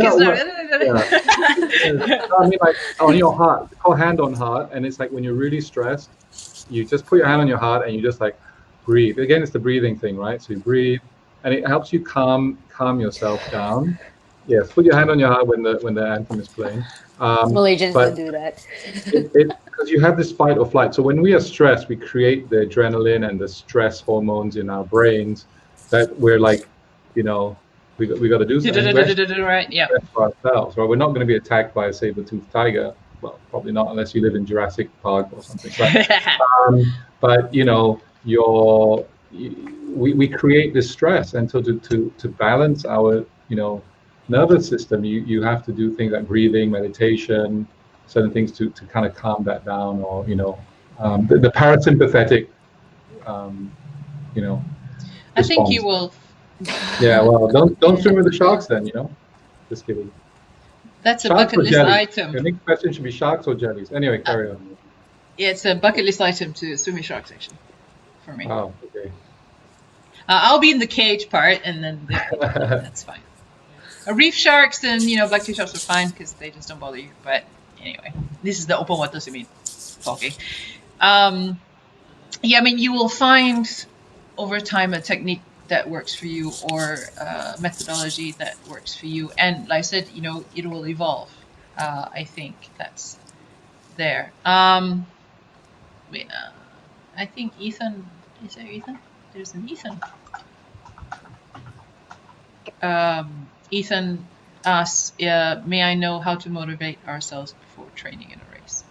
Like on your heart, it's called hand on heart, and it's like when you're really stressed, you just put your hand on your heart and you just like breathe. Again, it's the breathing thing, right? So you breathe, and it helps you calm yourself down. Yes, put your hand on your heart when the anthem is playing. Malaysians don't do that. Because you have this fight or flight. So when we are stressed, we create the adrenaline and the stress hormones in our brains that we're like, we got to do something. Right, yeah. For ourselves, right? We're not going to be attacked by a saber-toothed tiger. Well, probably not unless you live in Jurassic Park or something. But we create this stress, and so to balance our nervous system, you have to do things like breathing, meditation, certain things to kind of calm that down, or the parasympathetic I think you will. Yeah, well, don't swim with the sharks then, just kidding. That's a bucket list item. Your next question should be sharks or jellies. Anyway, carry on. Yeah, it's a bucket list item to swim with sharks, actually, for me. Oh, okay. I'll be in the cage part, and then that's fine. Reef sharks and blacktooth sharks are fine because they just don't bother you. But anyway, this is the open water swimming talking. You will find over time a technique that works for you, or methodology that works for you, and like I said, it will evolve. I think that's there. I think Ethan, is there Ethan? There's an Ethan. Ethan asks, may I know how to motivate ourselves before training in a race?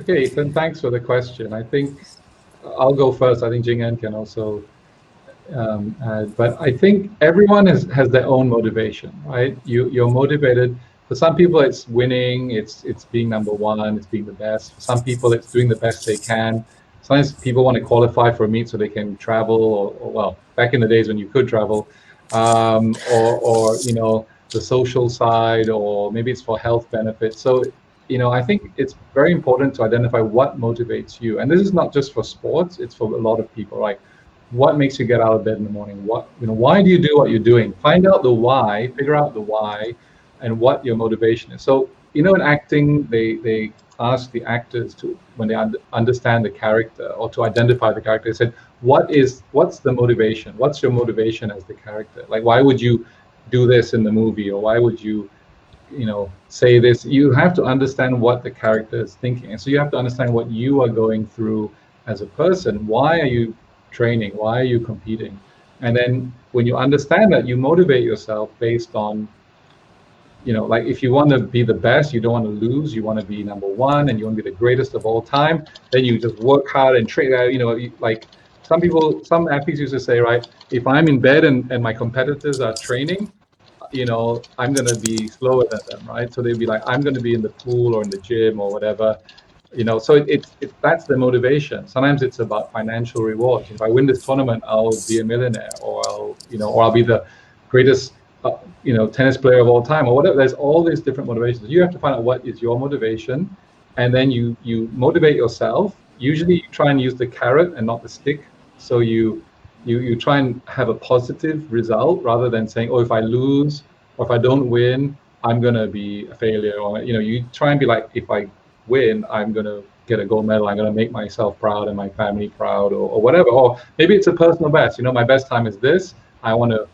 Okay, Ethan, thanks for the question. I think I'll go first. I think Jing En can also add. But I think everyone has their own motivation, right? You're motivated. For some people, it's winning, it's being number one, it's being the best. For some people, it's doing the best they can. Sometimes people want to qualify for a meet so they can travel, or well, back in the days when you could travel, or you know, the social side, or maybe it's for health benefits. So you know, I think it's very important to identify what motivates you. And this is not just for sports, it's for a lot of people, right? What makes you get out of bed in the morning? What, you know, why do you do what you're doing? Find out the why, figure out the why, and what your motivation is. So, you know, in acting, they ask the actors to, when they understand the character or to identify the character, they said, what's the motivation? What's your motivation as the character? Like, why would you do this in the movie, or why would you know, say this? You have to understand what the character is thinking, and so you have to understand what you are going through as a person. Why are you training? Why are you competing? And then when you understand that, you motivate yourself based on, you know, like if you want to be the best, you don't want to lose, you want to be number one, and you want to be the greatest of all time, then you just work hard and train. You know, like some athletes used to say, right, if I'm in bed and my competitors are training, you know, I'm going to be slower than them, right? So they'd be like, I'm going to be in the pool or in the gym or whatever, you know. So that's the motivation. Sometimes it's about financial rewards. If I win this tournament, I'll be a millionaire, or I'll be the greatest, you know, tennis player of all time, or whatever. There's all these different motivations. You have to find out what is your motivation, and then you motivate yourself. Usually, you try and use the carrot and not the stick. So you try and have a positive result rather than saying, oh, if I lose or if I don't win, I'm going to be a failure. Or, you know, you try and be like, if I win, I'm going to get a gold medal. I'm going to make myself proud and my family proud, or whatever. Or maybe it's a personal best. You know, my best time is this. I want to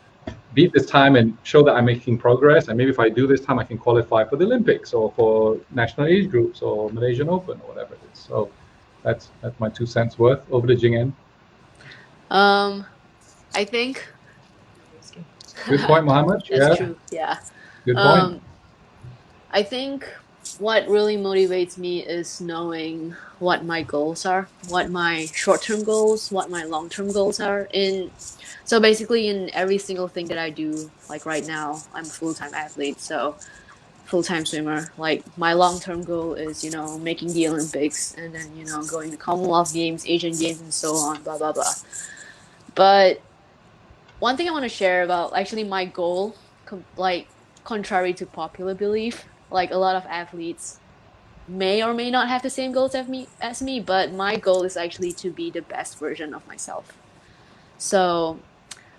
beat this time and show that I'm making progress. And maybe if I do this time, I can qualify for the Olympics or for national age groups or Malaysian Open or whatever it is. So that's my 2 cents worth. Over to Jing En. I think Good point, Mohammed. that's true. Yeah. Good point. I think what really motivates me is knowing what my goals are, what my short-term goals, what my long-term goals are. So basically in every single thing that I do, like right now, I'm a full-time athlete, so full-time swimmer. Like my long-term goal is, you know, making the Olympics, and then, you know, going to Commonwealth Games, Asian Games, and so on, blah, blah, blah. But one thing I want to share about actually my goal, like contrary to popular belief, like a lot of athletes may or may not have the same goals as me, but my goal is actually to be the best version of myself. So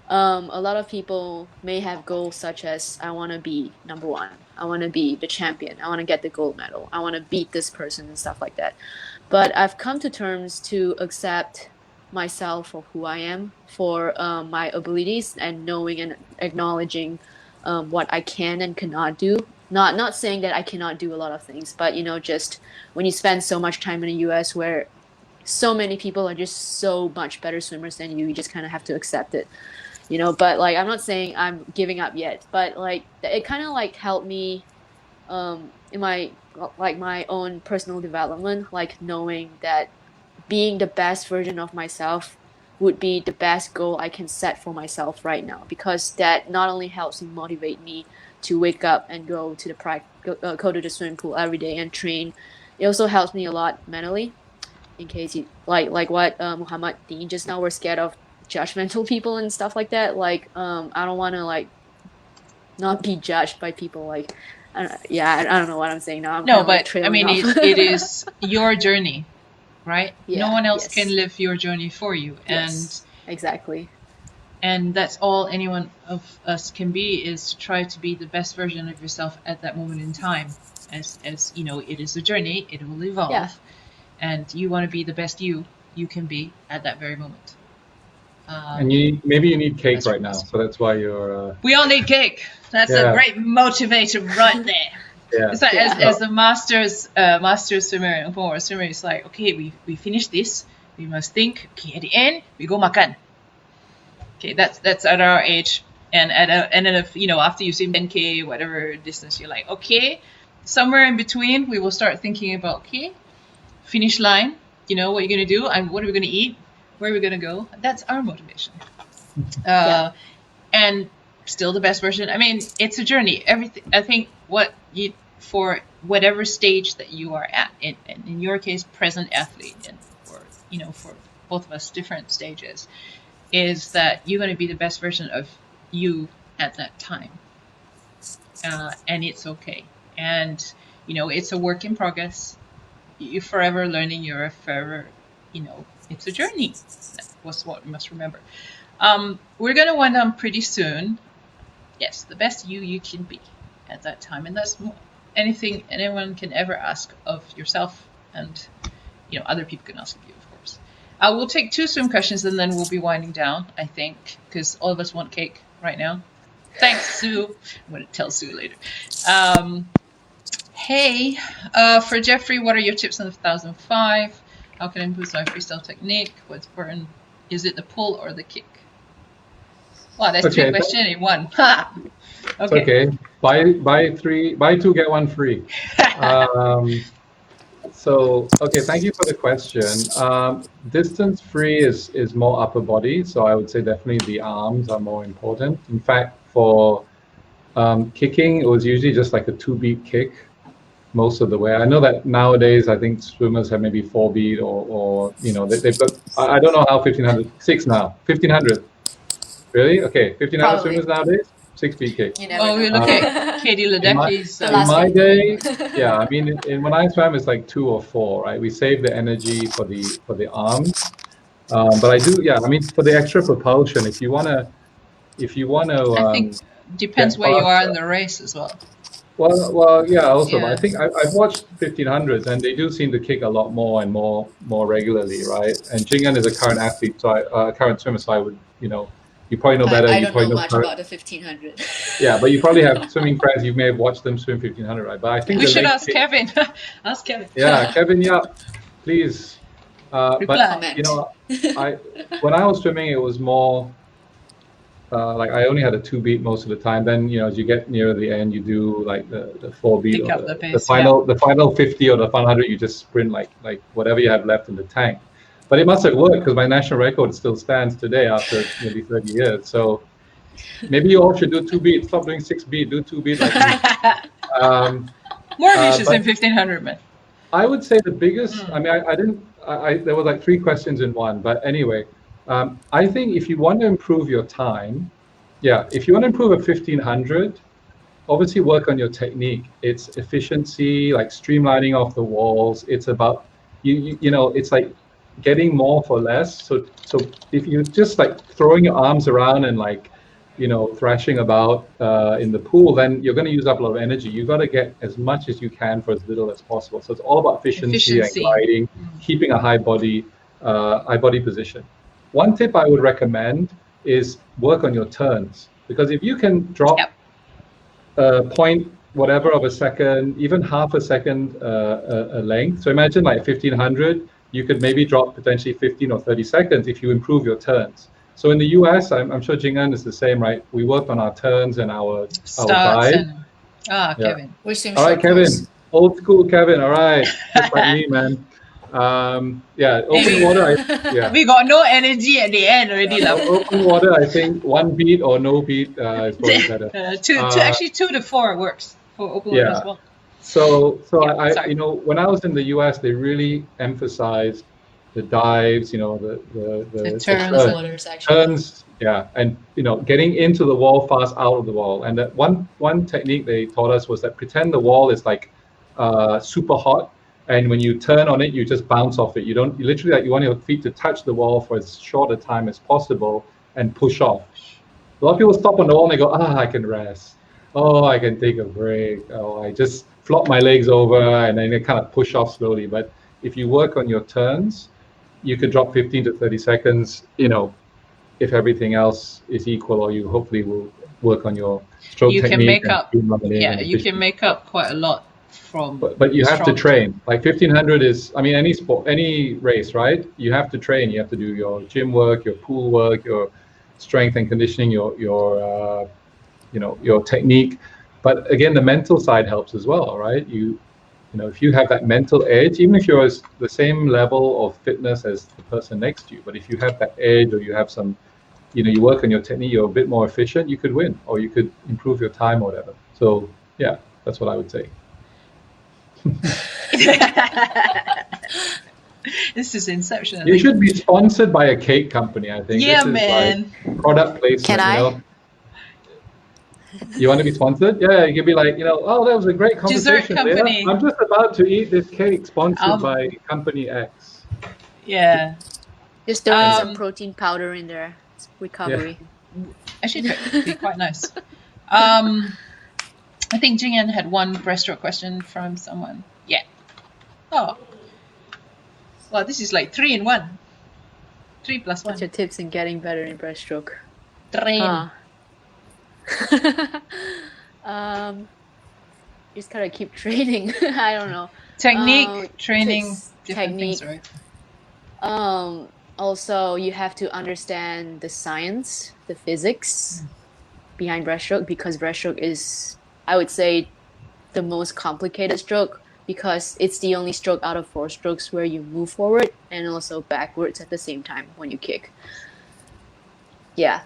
a lot of people may have goals such as, I want to be number one, I want to be the champion, I want to get the gold medal, I want to beat this person and stuff like that. But I've come to terms to accept myself for who I am, for my abilities, and knowing and acknowledging what I can and cannot do. Not saying that I cannot do a lot of things, but you know, just when you spend so much time in the US where so many people are just so much better swimmers than you just kind of have to accept it, you know. But like, I'm not saying I'm giving up yet, but like it kind of like helped me in my own personal development, like knowing that being the best version of myself would be the best goal I can set for myself right now, because that not only helps motivate me to wake up and go to the swimming pool every day and train, it also helps me a lot mentally. In case you like what Muhammad Dean just now, we're scared of judgmental people and stuff like that. Like I don't want to like not be judged by people. Like I don't know what I'm saying now. I'm No, kind of like but I trailing mean, off. it is your journey, right? Yeah, No one else yes. can live your journey for you. Yes, exactly. And that's all anyone of us can be, is to try to be the best version of yourself at that moment in time. As you know, it is a journey, it will evolve. Yeah. And you want to be the best you can be at that very moment. And maybe you need cake right now, so that's why you're. We all need cake. That's a great motivator right there. Yeah. It's like as a master swimmer or swimmer, it's like, okay, we finished this. We must think. Okay, at the end we go makan. Okay, that's at our age, and if after you swim 10K, whatever distance, you're like, okay, somewhere in between we will start thinking about, okay, finish line. What you're gonna do? What are we gonna eat? Where are we gonna go? That's our motivation. And still the best version. I mean, it's a journey. Everything. I think for whatever stage that you are at, in your case, present athlete, and for both of us, different stages, is that you're going to be the best version of you at that time, and it's okay. And it's a work in progress. You're forever learning. You're forever, it's a journey. That was what we must remember. We're going to wind down pretty soon. Yes, the best you can be at that time, and that's anything anyone can ever ask of yourself, and other people can ask of you, of course. We'll take 2 swim questions, and then we'll be winding down, I think, because all of us want cake right now. Thanks, Sue. I'm going to tell Sue later. Hey, for Jeffrey, what are your tips on the 1005? How can I improve my freestyle technique? What's important? Is it the pull or the kick? Wow, that's 3 questions in one. Ha! Okay. Okay. Buy 2 get 1 free. Okay, thank you for the question. Distance free is more upper body, so I would say definitely the arms are more important. In fact, for kicking, it was usually just like a 2-beat kick most of the way. I know that nowadays I think swimmers have maybe 4-beat or they've got, I don't know how 1500, 6 now, 1500. Really? Okay, 1500 swimmers nowadays, 6-beat kick. Oh, we look at Katie Ledecky's. In my day, yeah, I mean, when I swam, it's like 2 or 4, right? We save the energy for the arms, but I do, yeah. I mean, for the extra propulsion, if you wanna, I think depends where you are in the race as well. Well, yeah. Also, yeah. But I think I've watched 1500s, and they do seem to kick a lot more and more regularly, right? And Jing En is a current athlete, so current swimmer, so I would, you probably know better. I don't know much about the 1500. Yeah, but you probably have swimming friends. You may have watched them swim 1500, right? But I think we should ask Kevin. Ask Kevin. Yeah, Kevin. Yeah, please. But when I was swimming, it was more like I only had a 2-beat most of the time. Then as you get near the end, you do like the 4-beat. Pick up the pace, the final 50 or the final 100, you just sprint like whatever you have left in the tank. But it must have worked because my national record still stands today after nearly 30 years. So maybe you all should do 2-beat. Stop doing 6-beat. Do 2-beat. More ambitious than 1500, man. I would say the biggest. I mean, there was like 3 questions in one. But anyway, I think if you want to improve your time, if you want to improve a 1500, obviously work on your technique. It's efficiency, like streamlining off the walls. It's about it's like getting more for less. So if you just like throwing your arms around and like thrashing about in the pool, then you're going to use up a lot of energy. You got to get as much as you can for as little as possible. So it's all about efficiency. And gliding, keeping a high body position. One tip I would recommend is work on your turns, because if you can drop a point whatever of a second, even half a second a length. So imagine like 1500. You could maybe drop potentially 15 or 30 seconds if you improve your turns. So in the US, I'm sure Jing En is the same, right? We worked on our turns and our guide. Kevin. All right, Kevin. Old school Kevin. All right. Just like me, man. Open water. We got no energy at the end already. Open water, I think 1 beat or no beat is probably better. Actually 2 to 4 works for open water as well. So when I was in the US, they really emphasized the dives, the turns, and getting into the wall fast, out of the wall. And that one technique they taught us was that pretend the wall is like super hot, and when you turn on it, you just bounce off it. You want your feet to touch the wall for as short a time as possible and push off. A lot of people stop on the wall and they go, I can rest. Oh, I can take a break. Oh, I just flop my legs over, and then they kind of push off slowly. But if you work on your turns, you could drop 15 to 30 seconds, if everything else is equal, or you hopefully will work on your stroke You can technique. make up, streamlining yeah, and you can efficiency. make up quite a lot from. But you have to strong train. Like 1500 is, I mean, any sport, any race, right? You have to train. You have to do your gym work, your pool work, your strength and conditioning, your your technique. But again, the mental side helps as well, right? If you have that mental edge, even if you're the same level of fitness as the person next to you, but if you have that edge, or you have some, you work on your technique, you're a bit more efficient, you could win, or you could improve your time or whatever. So yeah, that's what I would say. This is Inception. You should be sponsored by a cake company, I think. Yeah, this is man. like product placement. Can I? You want to be sponsored? Yeah, you could be like, oh, that was a great Dessert competition. company. I'm just about to eat this cake sponsored by company X. Yeah. Just throw in some protein powder in there. It's recovery. Yeah. Actually, it could be quite nice. I think Jing En had one breaststroke question from someone. Yeah. Oh. Well, this is like 3 in 1. 3 plus 1. What's your tips in getting better in breaststroke? Train. Just gotta keep training. I don't know. Technique, training, different technique. things, right? Also, you have to understand the science, the physics behind breaststroke, because breaststroke is, I would say, the most complicated stroke, because it's the only stroke out of 4 strokes where you move forward and also backwards at the same time when you kick. Yeah.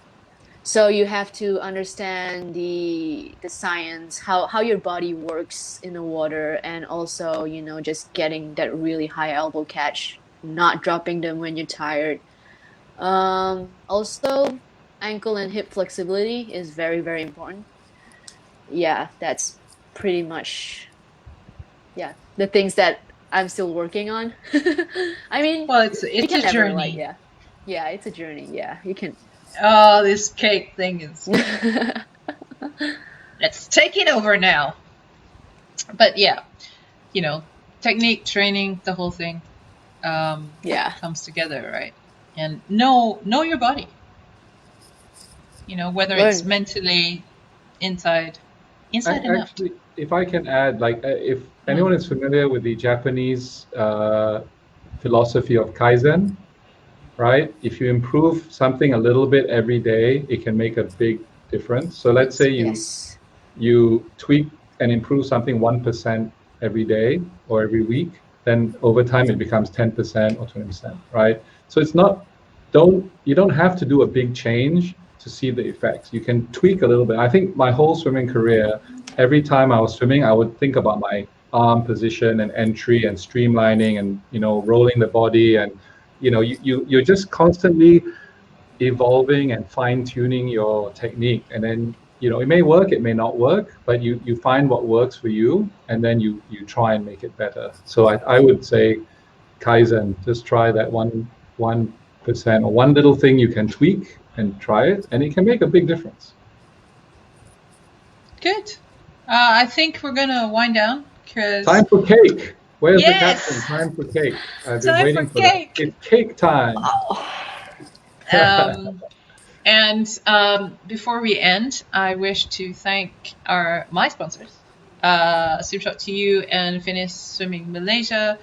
So you have to understand the science, how your body works in the water, and also, just getting that really high elbow catch, not dropping them when you're tired. Also, ankle and hip flexibility is very, very important. Yeah, that's pretty much, the things that I'm still working on. I mean, well, it's a journey. Yeah, it's a journey. Yeah, you can. Oh, this cake thing is. Let's take it over now. But yeah, technique, training, the whole thing. Comes together, right? And know your body. Whether it's mentally inside and out. Actually, if I can add, like, if anyone is familiar with the Japanese philosophy of Kaizen, right? If you improve something a little bit every day, it can make a big difference. So let's say you tweak and improve something 1% every day or every week, then over time it becomes 10% or 20%, right? So it's not, you don't have to do a big change to see the effects. You can tweak a little bit. I think my whole swimming career, every time I was swimming, I would think about my arm position and entry and streamlining and rolling the body, and you're just constantly evolving and fine-tuning your technique, and then it may work, it may not work, but you find what works for you, and then you try and make it better. So I would say Kaizen, just try that 1% or one little thing you can tweak and try it, and it can make a big difference. Good. I think we're gonna wind down because time for cake. Where's the captain? Time for cake. I've been waiting for cake. That. It's cake time. And before we end, I wish to thank my sponsors, Swimshot to You and Finish Swimming Malaysia,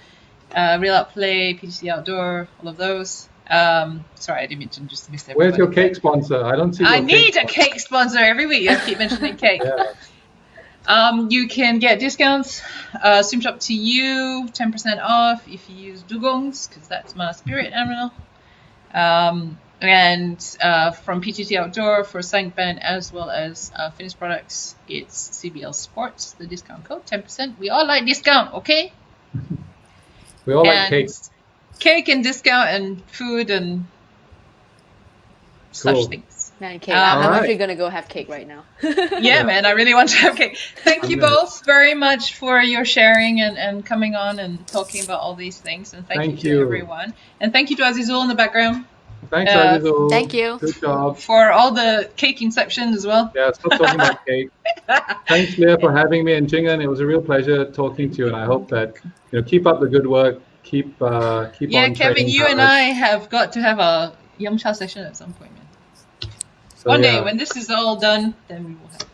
Real Out Play, PTC Outdoor, all of those. Sorry, I didn't mention, just missed everybody. Where's your cake sponsor? I don't see. I need a cake sponsor every week. I keep mentioning cake. You can get discounts. Swimshop to You, 10% off if you use dugongs, because that's my spirit animal. And from PTT Outdoor for Sank Band as well as finished products, it's CBL Sports, the discount code, 10%. We all like discount, okay? We all like cake. Cake and discount and food and such things. Man, cake. I'm actually going to go have cake right now. Yeah, man, I really want to have cake. Thank you both very much for your sharing and coming on and talking about all these things. And thank you to everyone. And thank you to Azizul in the background. Thanks, Azizul. Thank you. Good job. For all the cake inception as well. Yeah, stop talking about cake. Thanks, Leah, for having me, and Jing En. It was a real pleasure talking to you, and I hope that keep up the good work. Keep on. Yeah, Kevin, you and I have got to have a Yum Cha session at some point, man. So, One day yeah. when this is all done, then we will have.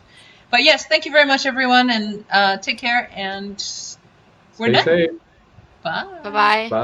But yes, thank you very much, everyone, and take care. And we're Stay done. safe. Bye. Bye bye. Bye.